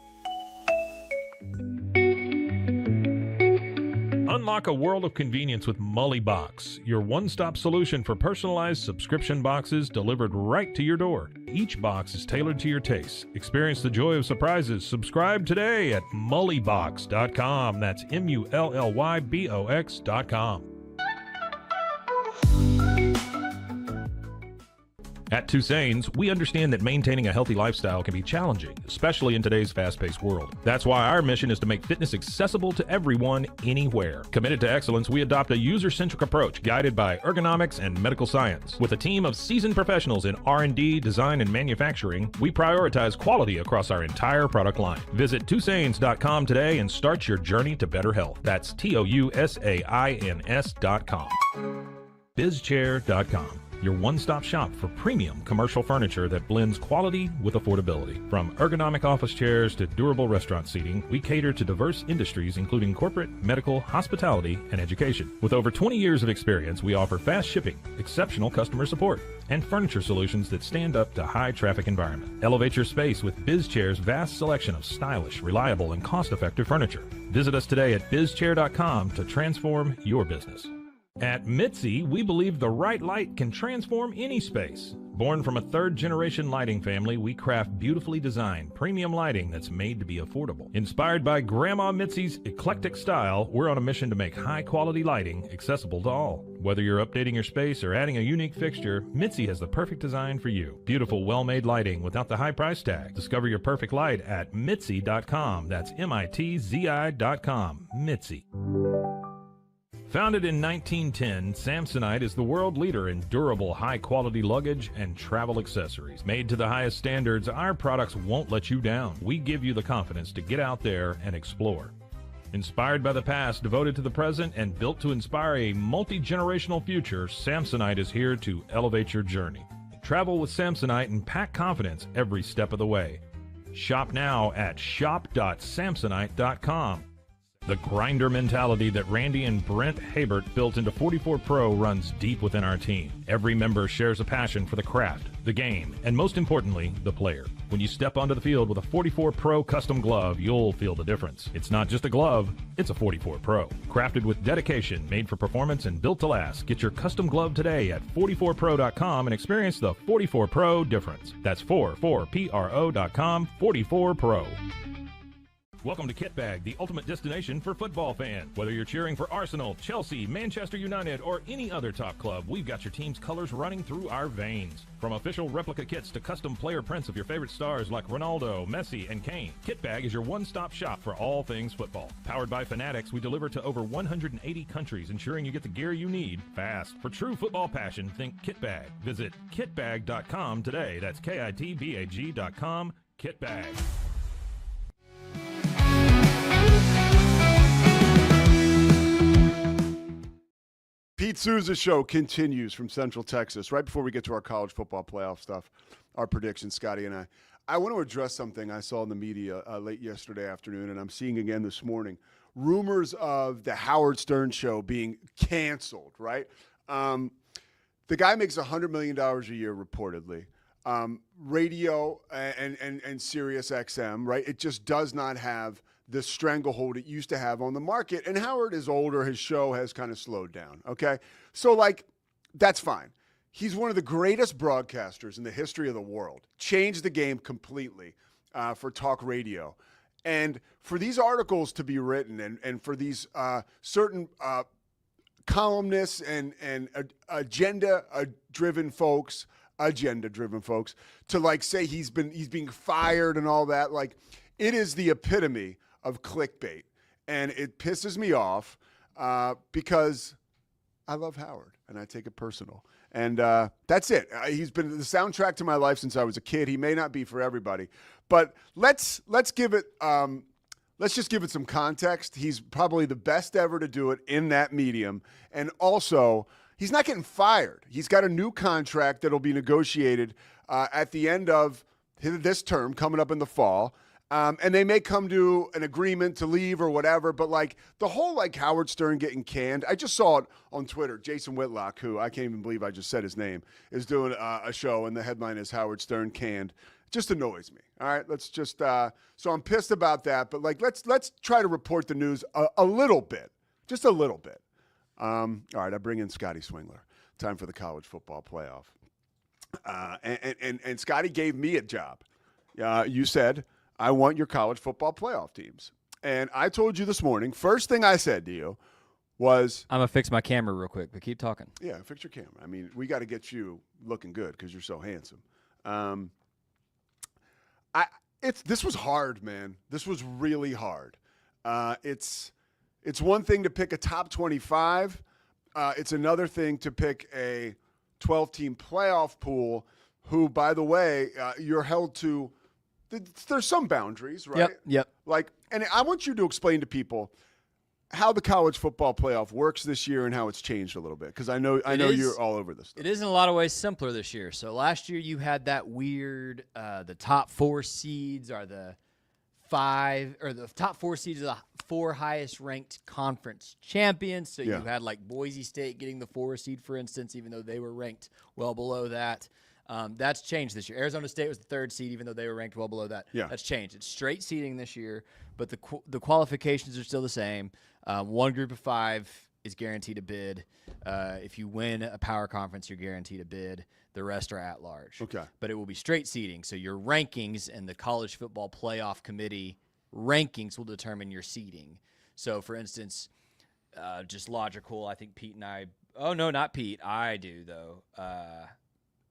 Unlock a world of convenience with Mosley Box, your one-stop solution for personalized subscription boxes delivered right to your door. Each box is tailored to your tastes. Experience the joy of surprises. Subscribe today at MosleyBox.com. That's MULLYBOX.com. At Toussaint's, we understand that maintaining a healthy lifestyle can be challenging, especially in today's fast-paced world. That's why our mission is to make fitness accessible to everyone, anywhere. Committed to excellence, we adopt a user-centric approach guided by ergonomics and medical science. With a team of seasoned professionals in R&D, design, and manufacturing, we prioritize quality across our entire product line. Visit Toussaint's.com today and start your journey to better health. That's TOUSAINS.com. BizChair.com. Your one-stop shop for premium commercial furniture that blends quality with affordability. From ergonomic office chairs to durable restaurant seating, we cater to diverse industries including corporate, medical, hospitality, and education. With over 20 years of experience, we offer fast shipping, exceptional customer support, and furniture solutions that stand up to high-traffic environment. Elevate your space with BizChair's vast selection of stylish, reliable, and cost-effective furniture. Visit us today at BizChair.com to transform your business. At Mitzi, we believe the right light can transform any space. Born from a third-generation lighting family, we craft beautifully designed, premium lighting that's made to be affordable. Inspired by Grandma Mitzi's eclectic style, we're on a mission to make high-quality lighting accessible to all. Whether you're updating your space or adding a unique fixture, Mitzi has the perfect design for you. Beautiful, well-made lighting without the high price tag. Discover your perfect light at Mitzi.com. That's MITZI.com. Mitzi. Founded in 1910, Samsonite is the world leader in durable, high-quality luggage and travel accessories. Made to the highest standards, our products won't let you down. We give you the confidence to get out there and explore. Inspired by the past, devoted to the present, and built to inspire a multi-generational future, Samsonite is here to elevate your journey. Travel with Samsonite and pack confidence every step of the way. Shop now at shop.samsonite.com. The grinder mentality that Randy and Brent Habert built into 44 Pro runs deep within our team. Every member shares a passion for the craft, the game, and most importantly, the player. When you step onto the field with a 44 Pro custom glove, you'll feel the difference. It's not just a glove, it's a 44 Pro. Crafted with dedication, made for performance, and built to last. Get your custom glove today at 44pro.com and experience the 44 Pro difference. That's 44pro.com, 44 Pro. Welcome to Kitbag, the ultimate destination for football fans. Whether you're cheering for Arsenal, Chelsea, Manchester United, or any other top club, we've got your team's colors running through our veins. From official replica kits to custom player prints of your favorite stars like Ronaldo, Messi, and Kane, Kitbag is your one-stop shop for all things football. Powered by Fanatics, we deliver to over 180 countries, ensuring you get the gear you need fast. For true football passion, think Kitbag. Visit kitbag.com today. That's KITBAG.com. Kitbag. Pete Sousa Show continues from Central Texas. Right before we get to our college football playoff stuff, our predictions, Scotty and I want to address something I saw in the media late yesterday afternoon, and I'm seeing again this morning. Rumors of the Howard Stern show being canceled, right? The guy makes $100 million a year, reportedly. Radio and Sirius XM, right? It just does not have the stranglehold it used to have on the market. And Howard is older. His show has kind of slowed down, okay? So, that's fine. He's one of the greatest broadcasters in the history of the world. Changed the game completely for talk radio. And for these articles to be written and for these certain columnists and agenda-driven folks, to like say he's being fired and all that. Like, it is the epitome of clickbait, and it pisses me off because I love Howard and I take it personal. And that's it. He's been the soundtrack to my life since I was a kid. He may not be for everybody, but let's give it. Let's just give it some context. He's probably the best ever to do it in that medium, and also he's not getting fired. He's got a new contract that'll be negotiated at the end of this term coming up in the fall. And they may come to an agreement to leave or whatever, but like the whole like Howard Stern getting canned, I just saw it on Twitter. Jason Whitlock, who I can't even believe I just said his name, is doing a show, and the headline is Howard Stern canned. It just annoys me. All right, let's just so I'm pissed about that, but like let's try to report the news a little bit, just a little bit. All right, I bring in Scotty Swingler. Time for the college football playoff, and Scotty gave me a job. You said, I want your college football playoff teams. And I told you this morning, first thing I said to you was, I'm going to fix my camera real quick, but keep talking. Yeah, fix your camera. I mean, we got to get you looking good because you're so handsome. This was hard, man. This was really hard. It's one thing to pick a top 25. It's another thing to pick a 12-team playoff pool who, by the way, you're held to. There's some boundaries, right? Yep. Like, and I want you to explain to people how the college football playoff works this year and how it's changed a little bit, because I know you're all over this stuff. It is in a lot of ways simpler this year. So last year you had that weird the top 4 seeds are the top 4 seeds are the 4 highest ranked conference champions. So you had like Boise State getting the 4 seed, for instance, even though they were ranked well below that. That's changed this year. Arizona State was the 3rd seed, even though they were ranked well below that. Yeah. That's changed. It's straight seeding this year, but the qualifications are still the same. One group of 5 is guaranteed a bid. If you win a power conference, you're guaranteed a bid. The rest are at large. Okay. But it will be straight seeding. So your rankings and the College Football Playoff Committee rankings will determine your seeding. So, for instance, just logical, I think Pete and I – oh, no, not Pete. I do, though.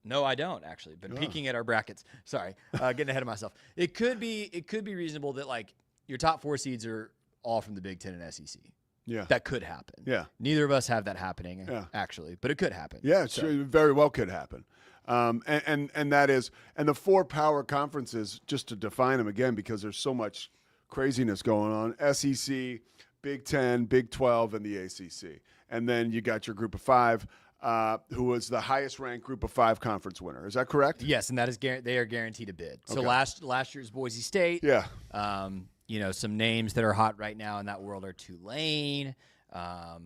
No, I don't actually. Been peeking at our brackets. Sorry, getting ahead of myself. It could be reasonable that like your top 4 seeds are all from the Big Ten and SEC. Yeah, that could happen. Yeah, neither of us have that happening. Actually, but it could happen. Yeah, it very well could happen. And that is, and the 4 power conferences, just to define them again, because there's so much craziness going on: SEC, Big Ten, Big 12, and the ACC. And then you got your group of 5. Who was the highest ranked group of 5 conference winner. Is that correct? Yes, and that is they are guaranteed a bid. So Okay. last year's Boise State. Yeah. Some names that are hot right now in that world are Tulane. I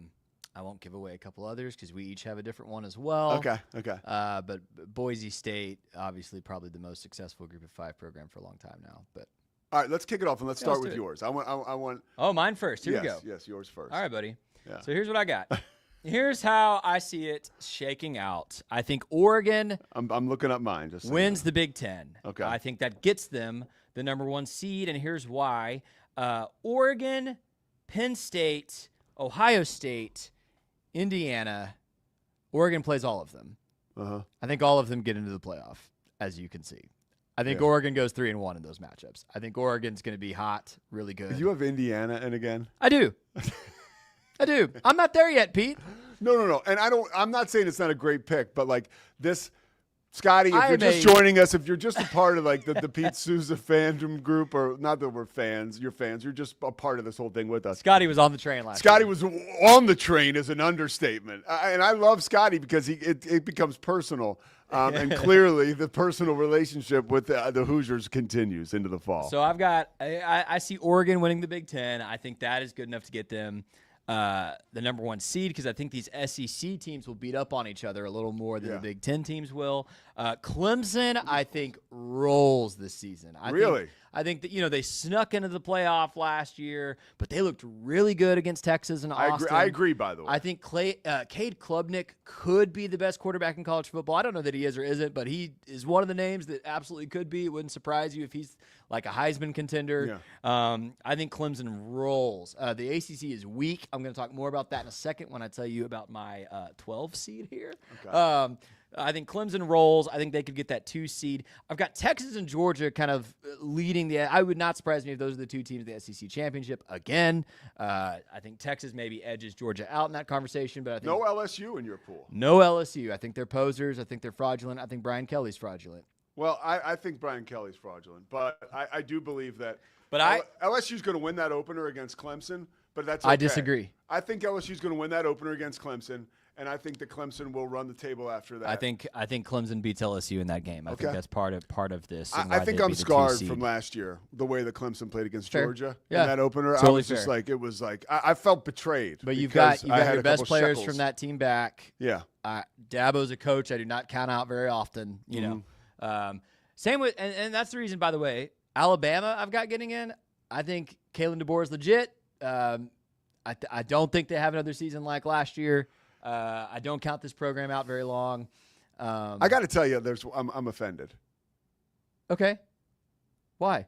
won't give away a couple others because we each have a different one as well. Okay. But Boise State, obviously, probably the most successful group of 5 program for a long time now. But all right, let's kick it off and let's start let's with do it. yours. I want. Oh, mine first. Here we go. Yes, yours first. All right, buddy. Yeah. So here's what I got. Here's how I see it shaking out. I think Oregon I'm looking up mine. Just wins the Big Ten. Okay. I think that gets them the number 1 seed, and here's why. Oregon, Penn State, Ohio State, Indiana. Oregon plays all of them. I think all of them get into the playoff, as you can see. I think Oregon goes 3-1 in those matchups. I think Oregon's going to be hot, really good. You have Indiana in again? I do. I do. I'm not there yet, Pete. No. And I'm not saying it's not a great pick, but like this, Scotty, if you're just joining us, if you're just a part of like the Pete Sousa fandom group, or not that we're fans, you're just a part of this whole thing with us. Scotty was on the train last Scotty year. was on the train is an understatement. And I love Scotty because it becomes personal. And clearly the personal relationship with the Hoosiers continues into the fall. So I see Oregon winning the Big Ten. I think that is good enough to get them the number 1 seed, because I think these SEC teams will beat up on each other a little more than the Big Ten teams will. Clemson, I think, rolls this season. I think that they snuck into the playoff last year, but they looked really good against Texas and Austin. I agree, by the way. I think Cade Klubnik could be the best quarterback in college football. I don't know that he is or isn't, but he is one of the names that absolutely could be. It wouldn't surprise you if he's like a Heisman contender. I think Clemson rolls. The ACC is weak. I'm going to talk more about that in a second when I tell you about my 12 seed here. Okay. I think Clemson rolls. I think they could get that 2 seed. I've got Texas and Georgia kind of leading the. I would not surprise me if those are the 2 teams in the SEC championship again. I think Texas maybe edges Georgia out in that conversation, but I think no LSU in your pool. No LSU. I think they're posers. I think they're fraudulent. I think Brian Kelly's fraudulent. Well, I think Brian Kelly's fraudulent, but I do believe that. But LSU's going to win that opener against Clemson, but that's okay. I disagree. I think LSU's going to win that opener against Clemson. And I think that Clemson will run the table after that. I think Clemson beats LSU in that game. I think that's part of this. I think I'm scarred from last year, the way that Clemson played against Georgia in that opener. Totally I was just like, I felt betrayed. But you've got your best players from that team back. Yeah. Dabo's a coach I do not count out very often. You know, same with and that's the reason. By the way, Alabama I've got getting in. I think Kalen DeBoer is legit. I don't think they have another season like last year. I don't count this program out very long. I got to tell you, I'm offended. Okay. Why?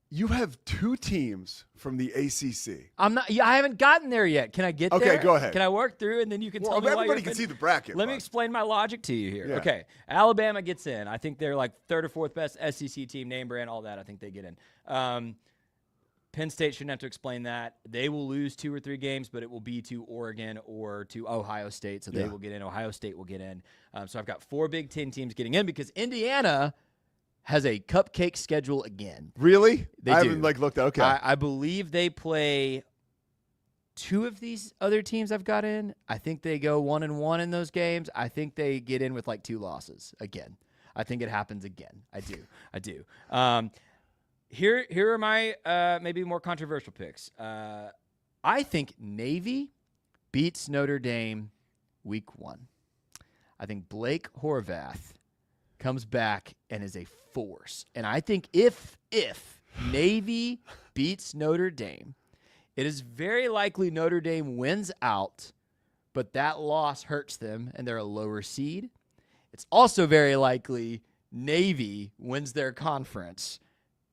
You have 2 teams from the ACC. I haven't gotten there yet. Can I get there? Okay, go ahead. Can I work through and then you can tell me why everybody can see the bracket. Let me explain my logic to you here. Yeah. Okay. Alabama gets in. I think they're like 3rd or 4th best SEC team, name brand, all that. I think they get in. Penn State shouldn't have to explain that. They will lose 2 or 3 games, but it will be to Oregon or to Ohio State, so they will get in. Ohio State will get in. So I've got 4 Big Ten teams getting in because Indiana has a cupcake schedule again. Really? They I do. haven't looked. Okay. I believe they play 2 of these other teams I've got in. I think they go 1-1 in those games. I think they get in with like 2 losses again. I think it happens again. I do. Here are my maybe more controversial picks. I think Navy beats Notre Dame week 1. I think Blake Horvath comes back and is a force. And I think if Navy beats Notre Dame, it is very likely Notre Dame wins out, but that loss hurts them and they're a lower seed. It's also very likely Navy wins their conference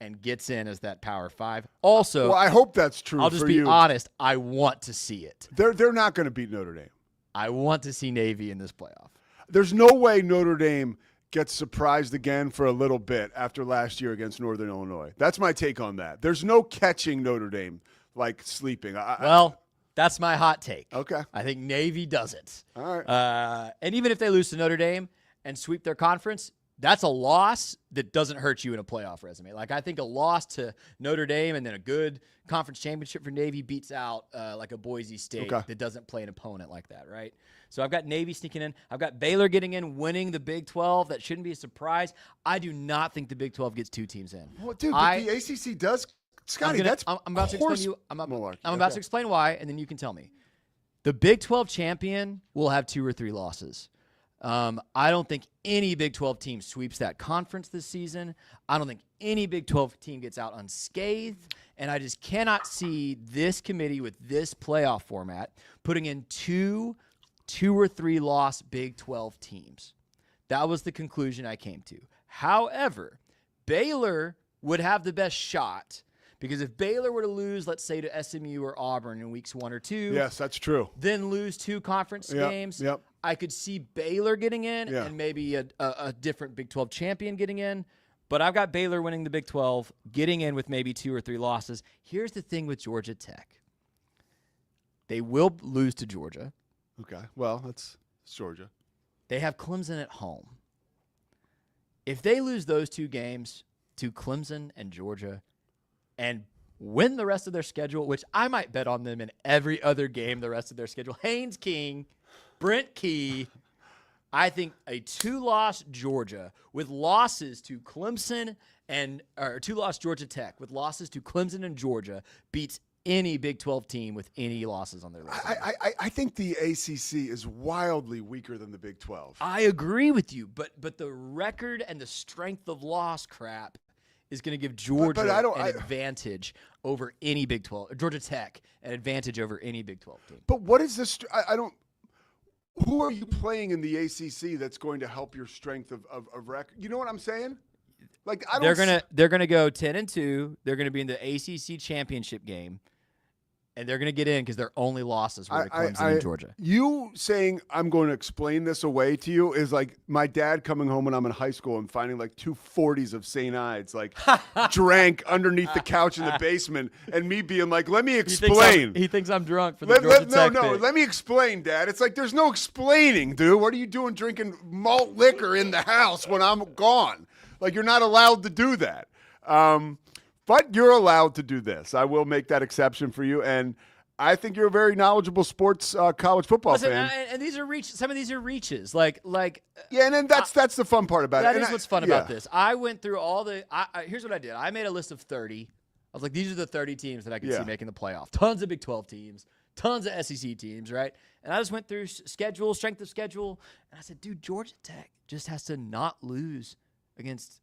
and gets in as that Power 5. Also, well, I hope that's true. I'll just be honest. I want to see it. They're not going to beat Notre Dame. I want to see Navy in this playoff. There's no way Notre Dame gets surprised again for a little bit after last year against Northern Illinois. That's my take on that. There's no catching Notre Dame like sleeping. That's my hot take. Okay. I think Navy does it. All right. And even if they lose to Notre Dame and sweep their conference, that's a loss that doesn't hurt you in a playoff resume. Like, I think a loss to Notre Dame and then a good conference championship for Navy beats out like a Boise State that doesn't play an opponent like that, right? So I've got Navy sneaking in. I've got Baylor getting in, winning the Big 12. That shouldn't be a surprise. I do not think the Big 12 gets 2 teams in. Well, dude, but the ACC does. Scotty, I'm about to explain to you. I'm about to explain why, and then you can tell me. The Big 12 champion will have 2 or 3 losses. I don't think any Big 12 team sweeps that conference this season. I don't think any Big 12 team gets out unscathed. And I just cannot see this committee with this playoff format putting in 2 or 3 loss Big 12 teams. That was the conclusion I came to. However, Baylor would have the best shot. Because if Baylor were to lose, let's say, to SMU or Auburn in weeks 1 or 2. Yes, that's true. Then lose 2 conference games. Yep. I could see Baylor getting in and maybe a different Big 12 champion getting in. But I've got Baylor winning the Big 12, getting in with maybe 2 or 3 losses. Here's the thing with Georgia Tech. They will lose to Georgia. Okay. Well, that's Georgia. They have Clemson at home. If they lose those 2 games to Clemson and Georgia and win the rest of their schedule, which I might bet on them in every other game the rest of their schedule, Haynes King, Brent Key, I think a 2-loss Georgia with losses to Clemson or 2-loss Georgia Tech with losses to Clemson and Georgia beats any Big 12 team with any losses on their resume. I think the ACC is wildly weaker than the Big 12. I agree with you, but the record and the strength of loss crap is going to give Georgia an advantage over any Big 12. Georgia Tech an advantage over any Big 12 team. But what is this? I don't. Who are you playing in the ACC that's going to help your strength of record? You know what I'm saying? Like I don't. They're gonna go 10-2. They're gonna be in the ACC championship game, and they're gonna get in because their only losses were to Clemson and Georgia. You saying I'm going to explain this away to you is like my dad coming home when I'm in high school and finding like 2 40s of St. Ides, like drank underneath the couch in the basement, and me being like, "Let me explain." He thinks I'm drunk for the Georgia Tech pick. Let me explain, Dad. It's like there's no explaining, dude. What are you doing drinking malt liquor in the house when I'm gone? Like, you're not allowed to do that. But you're allowed to do this. I will make that exception for you. And I think you're a very knowledgeable sports college football fan. And these are some of these are reaches. Like yeah, and then that's the fun part about it. That is what's fun about this. I went through all the here's what I did. I made a list of 30. I was like, these are the 30 teams that I could see making the playoff. Tons of Big 12 teams, tons of SEC teams, right? And I just went through schedule, strength of schedule, and I said, dude, Georgia Tech just has to not lose against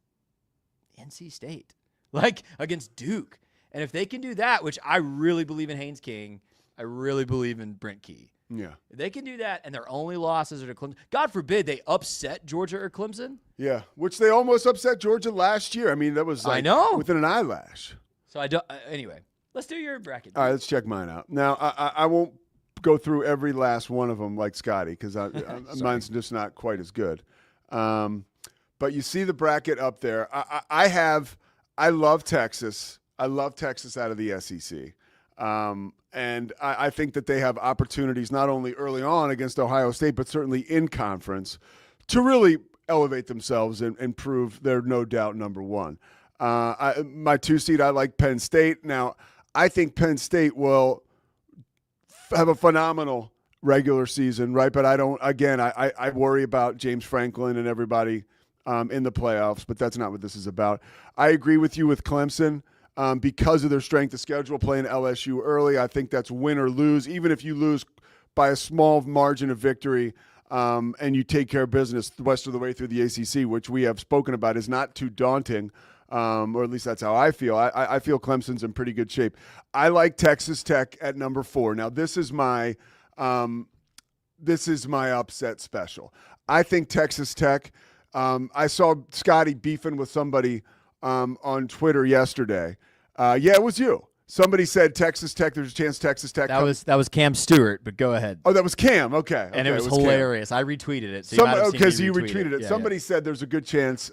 NC State, like against Duke. And if they can do that, which I really believe in Haynes King, I really believe in Brent Key. Yeah. If they can do that and their only losses are to Clemson, God forbid they upset Georgia or Clemson. Yeah, which they almost upset Georgia last year. I mean, that was like I know. within an eyelash. So I don't. Anyway, let's do your bracket. All right, let's check mine out. Now, I won't go through every last one of them like Scotty because mine's just not quite as good. But you see the bracket up there. I love Texas. I love Texas out of the SEC. And I think that they have opportunities not only early on against Ohio State, but certainly in conference to really elevate themselves and prove they're no doubt number one. My 2 seed, I like Penn State. Now, I think Penn State will have a phenomenal regular season, right? But I don't, again, I worry about James Franklin and everybody in the playoffs, but that's not what this is about. I agree with you with Clemson because of their strength of schedule playing LSU early. I think that's win or lose, even if you lose by a small margin of victory and you take care of business the rest of the way through the ACC, which we have spoken about is not too daunting. Or at least that's how I feel. I feel Clemson's in pretty good shape. I like Texas Tech at number 4. Now, this is my upset special. I think Texas Tech. I saw Scotty beefing with somebody on Twitter yesterday. Yeah, it was you. Somebody said Texas Tech. There's a chance Texas Tech. That was Cam Stewart, but go ahead. Oh, that was Cam. Okay, and it was hilarious. Cam. I retweeted it. So you retweeted it. Somebody said there's a good chance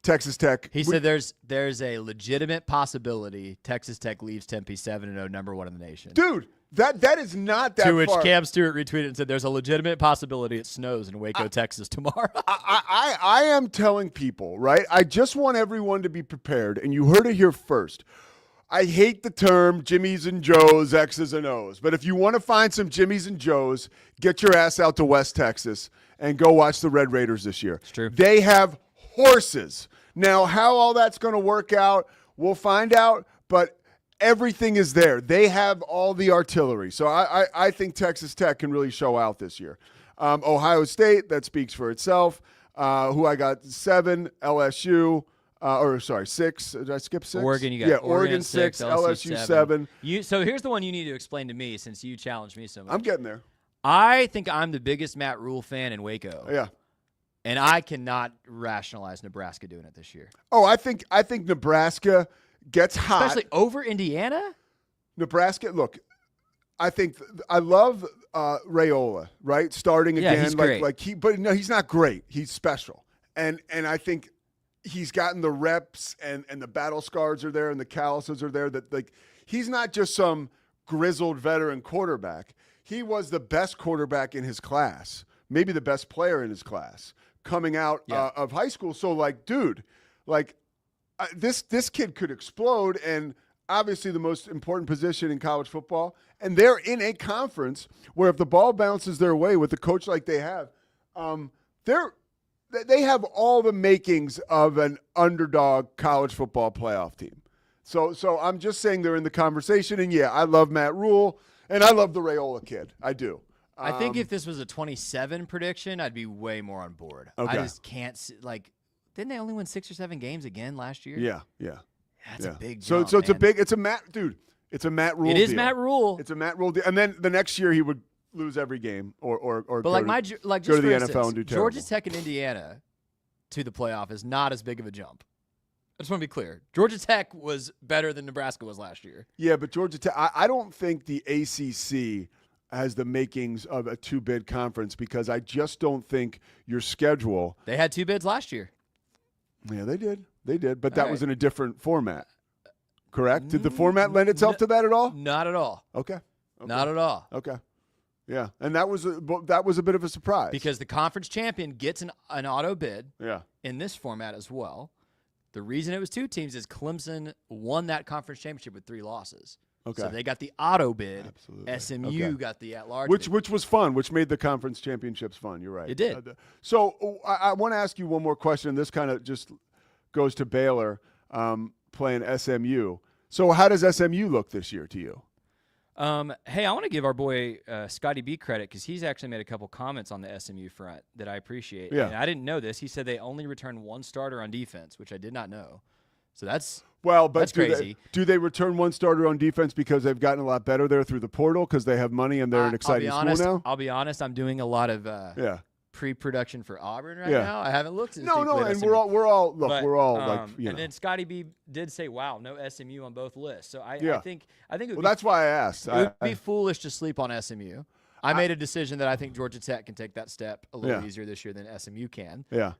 Texas Tech. He said there's a legitimate possibility Texas Tech leaves Tempe 7-0, number 1 in the nation. Dude, that is not that far. To which Cam Stewart retweeted and said there's a legitimate possibility it snows in Waco, Texas tomorrow. I am telling people, right? I just want everyone to be prepared, and you heard it here first. I hate the term Jimmys and Joes, X's and O's. But if you want to find some Jimmys and Joes, get your ass out to West Texas and go watch the Red Raiders this year. It's true. They have horses. Now, how all that's going to work out, we'll find out. But everything is there. They have all the artillery. So I think Texas Tech can really show out this year. Ohio State, that speaks for itself. Who I got 7, LSU. 6. Did I skip 6? Oregon, you got Oregon 6, LSU 7. So here's the one you need to explain to me since you challenged me so much. I'm getting there. I think I'm the biggest Matt Rule fan in Waco. Yeah. And I cannot rationalize Nebraska doing it this year. Oh, I think Nebraska gets hot. Especially over Indiana? Nebraska, look, I love Raiola, right? Starting again. Yeah, he's great. But no, he's not great. He's special. And I think he's gotten the reps and the battle scars are there and the calluses are there that he's not just some grizzled veteran quarterback. He was the best quarterback in his class, maybe the best player in his class coming out of high school. So dude, this kid could explode, and obviously the most important position in college football. And they're in a conference where if the ball bounces their way with a coach like they have, they have all the makings of an underdog college football playoff team. So I'm just saying they're in the conversation. And, yeah, I love Matt Rule, and I love the Raiola kid. I do. I think if this was a 27 prediction, I'd be way more on board. Okay. I just can't see, didn't they only win 6 or 7 games again last year? Yeah. That's a big jump, So it's a Matt Rule It is deal. Matt Rule. It's a Matt Rule deal. And then the next year he would lose every game or but go to the instance, NFL and do terrible. Georgia Tech and Indiana to the playoff is not as big of a jump. I just want to be clear. Georgia Tech was better than Nebraska was last year. Yeah, but Georgia Tech, I don't think the ACC has the makings of a two-bid conference because I just don't think your schedule. They had 2 bids last year. Yeah, they did. They did, but that was in a different format. Correct? Did the format lend itself to that at all? Not at all. Okay. Not at all. Okay. Yeah, and that was a bit of a surprise because the conference champion gets an auto bid. Yeah. In this format as well. The reason it was 2 teams is Clemson won that conference championship with 3 losses. Okay. So they got the auto bid. Absolutely. SMU got the at-large which bid. was fun, which made the conference championships fun. You're right. It did. So I want to ask you one more question. This kind of just goes to Baylor playing SMU. So how does SMU look this year to you? Hey, I want to give our boy Scotty B credit because he's actually made a couple comments on the SMU front that I appreciate. Yeah. And I didn't know this. He said they only returned 1 starter on defense, which I did not know. So that's crazy. Do they return 1 starter on defense because they've gotten a lot better there through the portal because they have money and they're an exciting school now? I'll be honest. I'm doing a lot of pre-production for Auburn right now. I haven't looked at and we're all And then Scotty B did say, "Wow, no SMU on both lists." So I think it would that's why I asked. It would be foolish to sleep on SMU. I made a decision that I think Georgia Tech can take that step a little easier this year than SMU can. Yeah.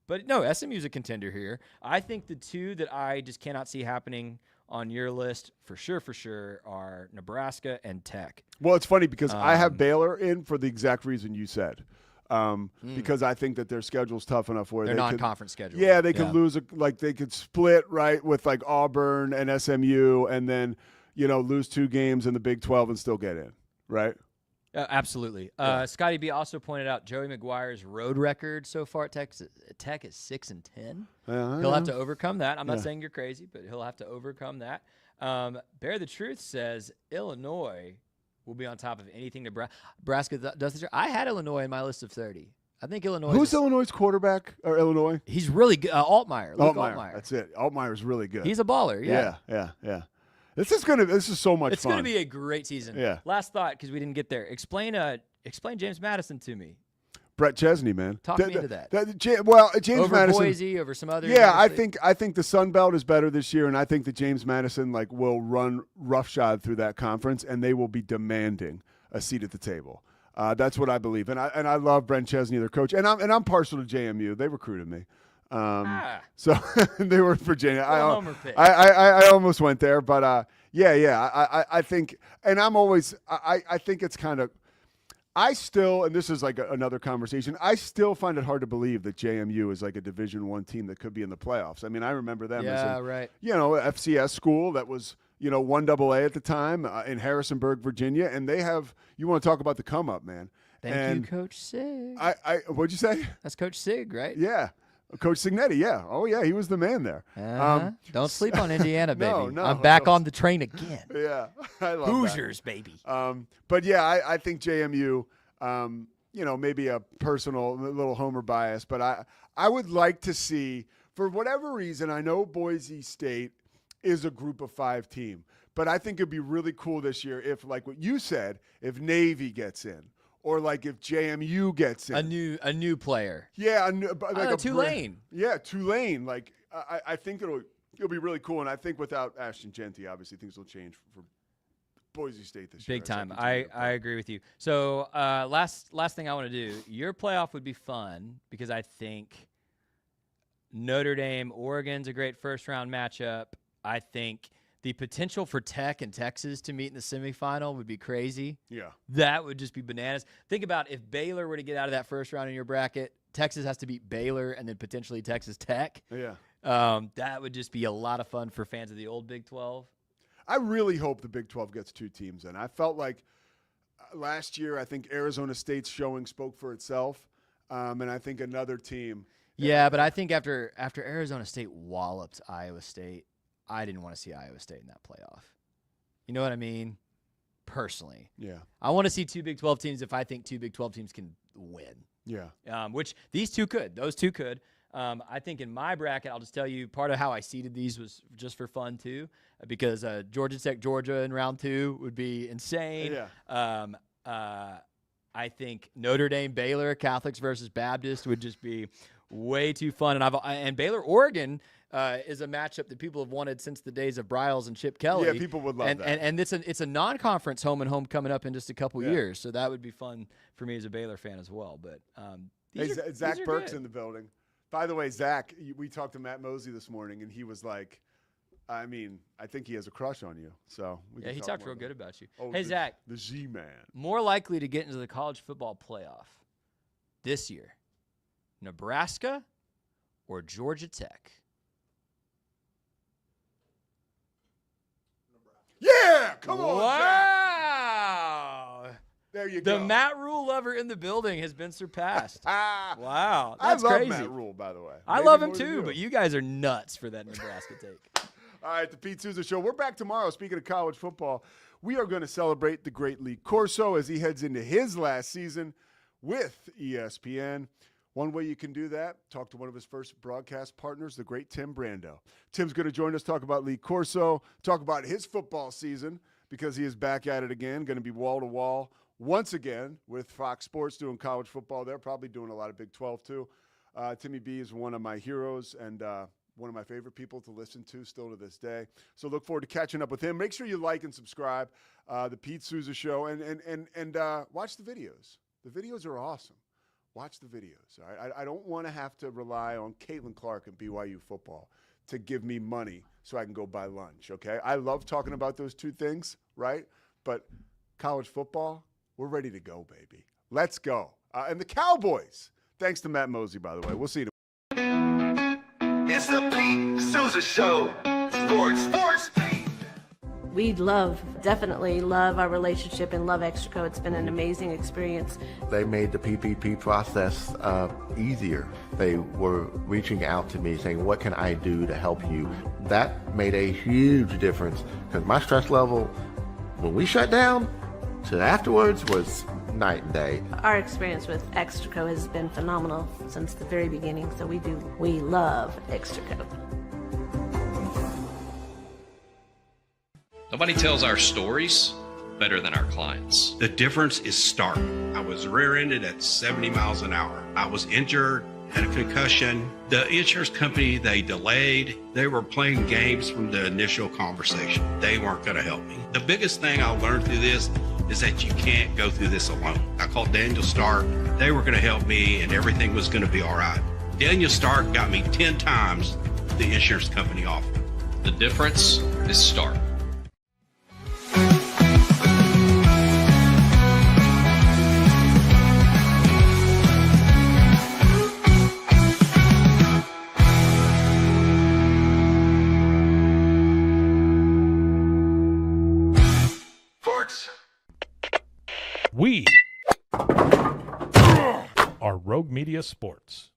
But no, SMU's a contender here. I think the 2 that I just cannot see happening on your list for sure are Nebraska and Tech. Well, it's funny because I have Baylor in for the exact reason you said. Because I think that their schedule's tough enough where their they non-conference schedule. Yeah, they could lose they could split right with like Auburn and SMU, and then lose 2 games in the Big 12 and still get in, right? Absolutely. Scotty B also pointed out Joey McGuire's road record so far at Tech is 6-10. He'll have to overcome that. I'm not saying you're crazy, but he'll have to overcome that. Bear the Truth says Illinois will be on top of anything Nebraska does this year. I had Illinois in my list of 30. I think Illinois. Who's Illinois' quarterback or Illinois? He's really good. Altmaier. Altmaier. That's it. Altmaier's really good. He's a baller. Yeah. This is so much fun. It's gonna be a great season. Yeah. Last thought because we didn't get there. Explain James Madison to me. Brett Chesney, man. Talk me into that. James over Madison. Boise, over some other. Yeah, I think the Sun Belt is better this year, and I think that James Madison will run roughshod through that conference, and they will be demanding a seat at the table. That's what I believe, and I love Brent Chesney, their coach, and I'm partial to JMU. They recruited me, so they were in Virginia. I almost went there, but I think, and I think it's kind of. I still, and this is like another conversation, I still find it hard to believe that JMU is like a Division I team that could be in the playoffs. I mean, I remember them as a FCS school that was, 1AA at the time in Harrisonburg, Virginia, and they have, you want to talk about the come up, man. Thank you, Coach Sig. What'd you say? That's Coach Sig, right? Yeah. Coach Signetti, yeah. Oh, yeah, he was the man there. Don't sleep on Indiana, baby. No, I'm back on the train again. Yeah, I love Hoosiers, baby. But, yeah, I think JMU, maybe a personal little homer bias, but I would like to see, for whatever reason, I know Boise State is a group of 5 team, but I think it'd be really cool this year if, like what you said, if Navy gets in. Or like if JMU gets in. A new player. Yeah, like Tulane. Tulane. Like I think it'll be really cool, and I think without Ashton Genty, obviously things will change for Boise State this year. Big time. I agree with you. So last thing I want to do. Your playoff would be fun because I think Notre Dame, Oregon's a great first round matchup. I think the potential for Tech and Texas to meet in the semifinal would be crazy. Yeah. That would just be bananas. Think about if Baylor were to get out of that first round in your bracket, Texas has to beat Baylor and then potentially Texas Tech. Yeah. That would just be a lot of fun for fans of the old Big 12. I really hope the Big 12 gets 2 teams in. I felt like last year, I think Arizona State's showing spoke for itself, and I think another team. Yeah, but I think after Arizona State walloped Iowa State, I didn't want to see Iowa State in that playoff. You know what I mean? Personally. Yeah. I want to see 2 Big 12 teams if I think 2 Big 12 teams can win. Yeah. Which these 2 could. Those 2 could. I think in my bracket, I'll just tell you, part of how I seeded these was just for fun, too, because Georgia Tech, Georgia in round 2 would be insane. Yeah. I think Notre Dame, Baylor, Catholics versus Baptist would just be way too fun. And Baylor, Oregon, is a matchup that people have wanted since the days of Bryles and Chip Kelly. Yeah, people would love that. And it's a non-conference home and home coming up in just a couple years, so that would be fun for me as a Baylor fan as well. But Zach Burke's in the building. By the way, Zach, we talked to Matt Mosley this morning, and he was like, I mean, I think he has a crush on you. So yeah, he talked real good about you. Oh, hey, Zach, the Z-Man. More likely to get into the college football playoff this year, Nebraska or Georgia Tech? Yeah, come on, wow. Zach. There you go. The Matt Rule lover in the building has been surpassed. Wow, I that's love crazy. Matt Rule, by the way. I Maybe love him more than too, you. but you guys are nuts for that Nebraska take. All right, the Pete Sousa Show. We're back tomorrow. Speaking of college football, we are going to celebrate the great Lee Corso as he heads into his last season with ESPN. One way you can do that, talk to one of his first broadcast partners, the great Tim Brando. Tim's going to join us, talk about Lee Corso, talk about his football season because he is back at it again, going to be wall-to-wall once again with Fox Sports doing college football. They're probably doing a lot of Big 12 too. Timmy B is one of my heroes and one of my favorite people to listen to still to this day. So look forward to catching up with him. Make sure you like and subscribe, the Pete Sousa Show, and watch the videos. The videos are awesome. Watch the videos. All right? I don't want to have to rely on Caitlin Clark and BYU football to give me money so I can go buy lunch, okay? I love talking about those two things, right? But college football, we're ready to go, baby. Let's go. And the Cowboys, thanks to Matt Mosley, by the way. We'll see you tomorrow. It's the Pete Sousa Show. Sports. We definitely love our relationship and love Extraco. It's been an amazing experience. They made the PPP process easier. They were reaching out to me saying, what can I do to help you? That made a huge difference because my stress level, when we shut down, to afterwards was night and day. Our experience with Extraco has been phenomenal since the very beginning, so we love Extraco. Nobody tells our stories better than our clients. The difference is stark. I was rear-ended at 70 miles an hour. I was injured, had a concussion. The insurance company, they delayed. They were playing games from the initial conversation. They weren't going to help me. The biggest thing I learned through this is that you can't go through this alone. I called Daniel Stark. They were going to help me and everything was going to be all right. Daniel Stark got me 10 times the insurance company offered. The difference is stark. We are Rogue Media Sports.